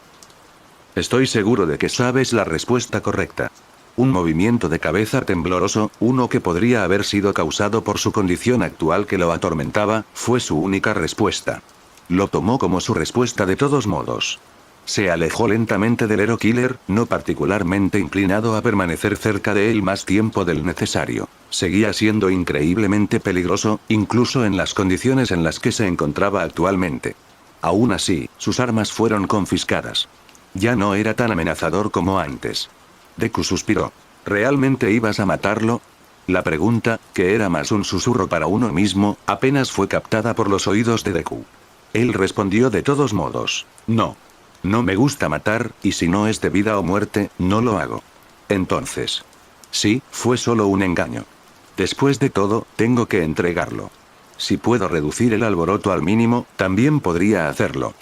Estoy seguro de que sabes la respuesta correcta. Un movimiento de cabeza tembloroso, uno que podría haber sido causado por su condición actual que lo atormentaba, fue su única respuesta. Lo tomó como su respuesta de todos modos. Se alejó lentamente del Hero Killer, no particularmente inclinado a permanecer cerca de él más tiempo del necesario. Seguía siendo increíblemente peligroso, incluso en las condiciones en las que se encontraba actualmente. Aún así, sus armas fueron confiscadas. Ya no era tan amenazador como antes. Deku suspiró. ¿Realmente ibas a matarlo? La pregunta, que era más un susurro para uno mismo, apenas fue captada por los oídos de Deku. Él respondió de todos modos. No. No me gusta matar, y si no es de vida o muerte, no lo hago. Entonces. Sí, fue solo un engaño. Después de todo, tengo que entregarlo. Si puedo reducir el alboroto al mínimo, también podría hacerlo.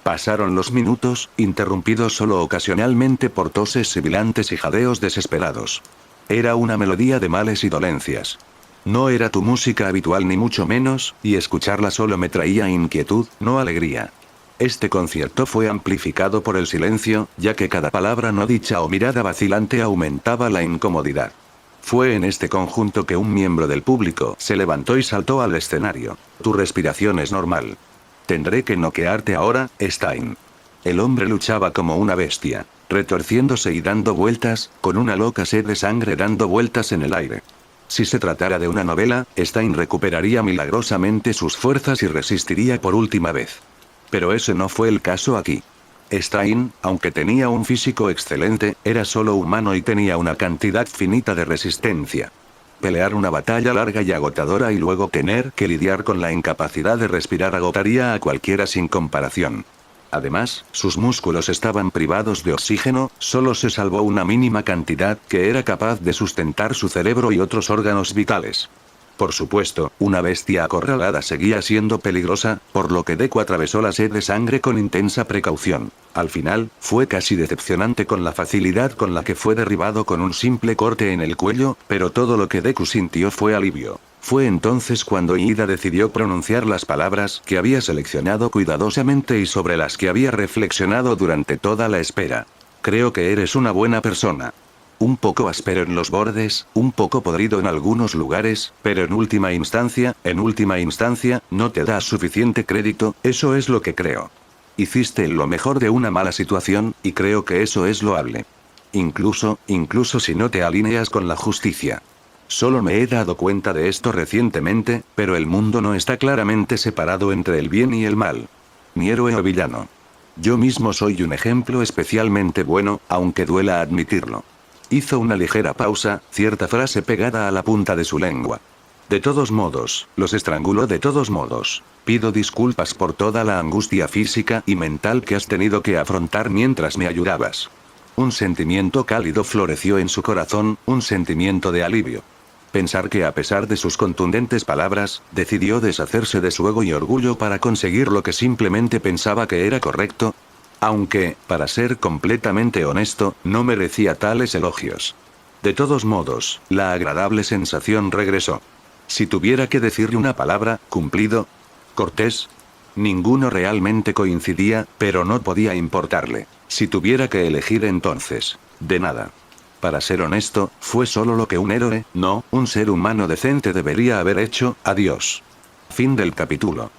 Pasaron los minutos, interrumpidos solo ocasionalmente por toses sibilantes y jadeos desesperados. Era una melodía de males y dolencias. No era tu música habitual ni mucho menos, y escucharla solo me traía inquietud, no alegría. Este concierto fue amplificado por el silencio, ya que cada palabra no dicha o mirada vacilante aumentaba la incomodidad. Fue en este conjunto que un miembro del público se levantó y saltó al escenario. Tu respiración es normal. Tendré que noquearte ahora, Stein. El hombre luchaba como una bestia, retorciéndose y dando vueltas, con una loca sed de sangre dando vueltas en el aire. Si se tratara de una novela, Stein recuperaría milagrosamente sus fuerzas y resistiría por última vez. Pero ese no fue el caso aquí. Stein, aunque tenía un físico excelente, era solo humano y tenía una cantidad finita de resistencia. Pelear una batalla larga y agotadora y luego tener que lidiar con la incapacidad de respirar agotaría a cualquiera sin comparación. Además, sus músculos estaban privados de oxígeno, solo se salvó una mínima cantidad que era capaz de sustentar su cerebro y otros órganos vitales. Por supuesto, una bestia acorralada seguía siendo peligrosa, por lo que Deku atravesó la sed de sangre con intensa precaución. Al final, fue casi decepcionante con la facilidad con la que fue derribado con un simple corte en el cuello, pero todo lo que Deku sintió fue alivio. Fue entonces cuando Iida decidió pronunciar las palabras que había seleccionado cuidadosamente y sobre las que había reflexionado durante toda la espera. Creo que eres una buena persona. Un poco áspero en los bordes, un poco podrido en algunos lugares, pero en última instancia, no te das suficiente crédito, eso es lo que creo. Hiciste lo mejor de una mala situación, y creo que eso es loable. Incluso si no te alineas con la justicia. Solo me he dado cuenta de esto recientemente, pero el mundo no está claramente separado entre el bien y el mal. Ni héroe o villano. Yo mismo soy un ejemplo especialmente bueno, aunque duela admitirlo. Hizo una ligera pausa, cierta frase pegada a la punta de su lengua. De todos modos, los estranguló de todos modos. Pido disculpas por toda la angustia física y mental que has tenido que afrontar mientras me ayudabas. un sentimiento cálido floreció en su corazón, un sentimiento de alivio. Pensar que a pesar de sus contundentes palabras, decidió deshacerse de su ego y orgullo para conseguir lo que simplemente pensaba que era correcto. Aunque, para ser completamente honesto, no merecía tales elogios. De todos modos, la agradable sensación regresó. Si tuviera que decirle una palabra, cumplido. Cortés. Ninguno realmente coincidía, pero no podía importarle. Si tuviera que elegir entonces. De nada. Para ser honesto, fue solo lo que un héroe, no, un ser humano decente debería haber hecho. Adiós. Fin del capítulo.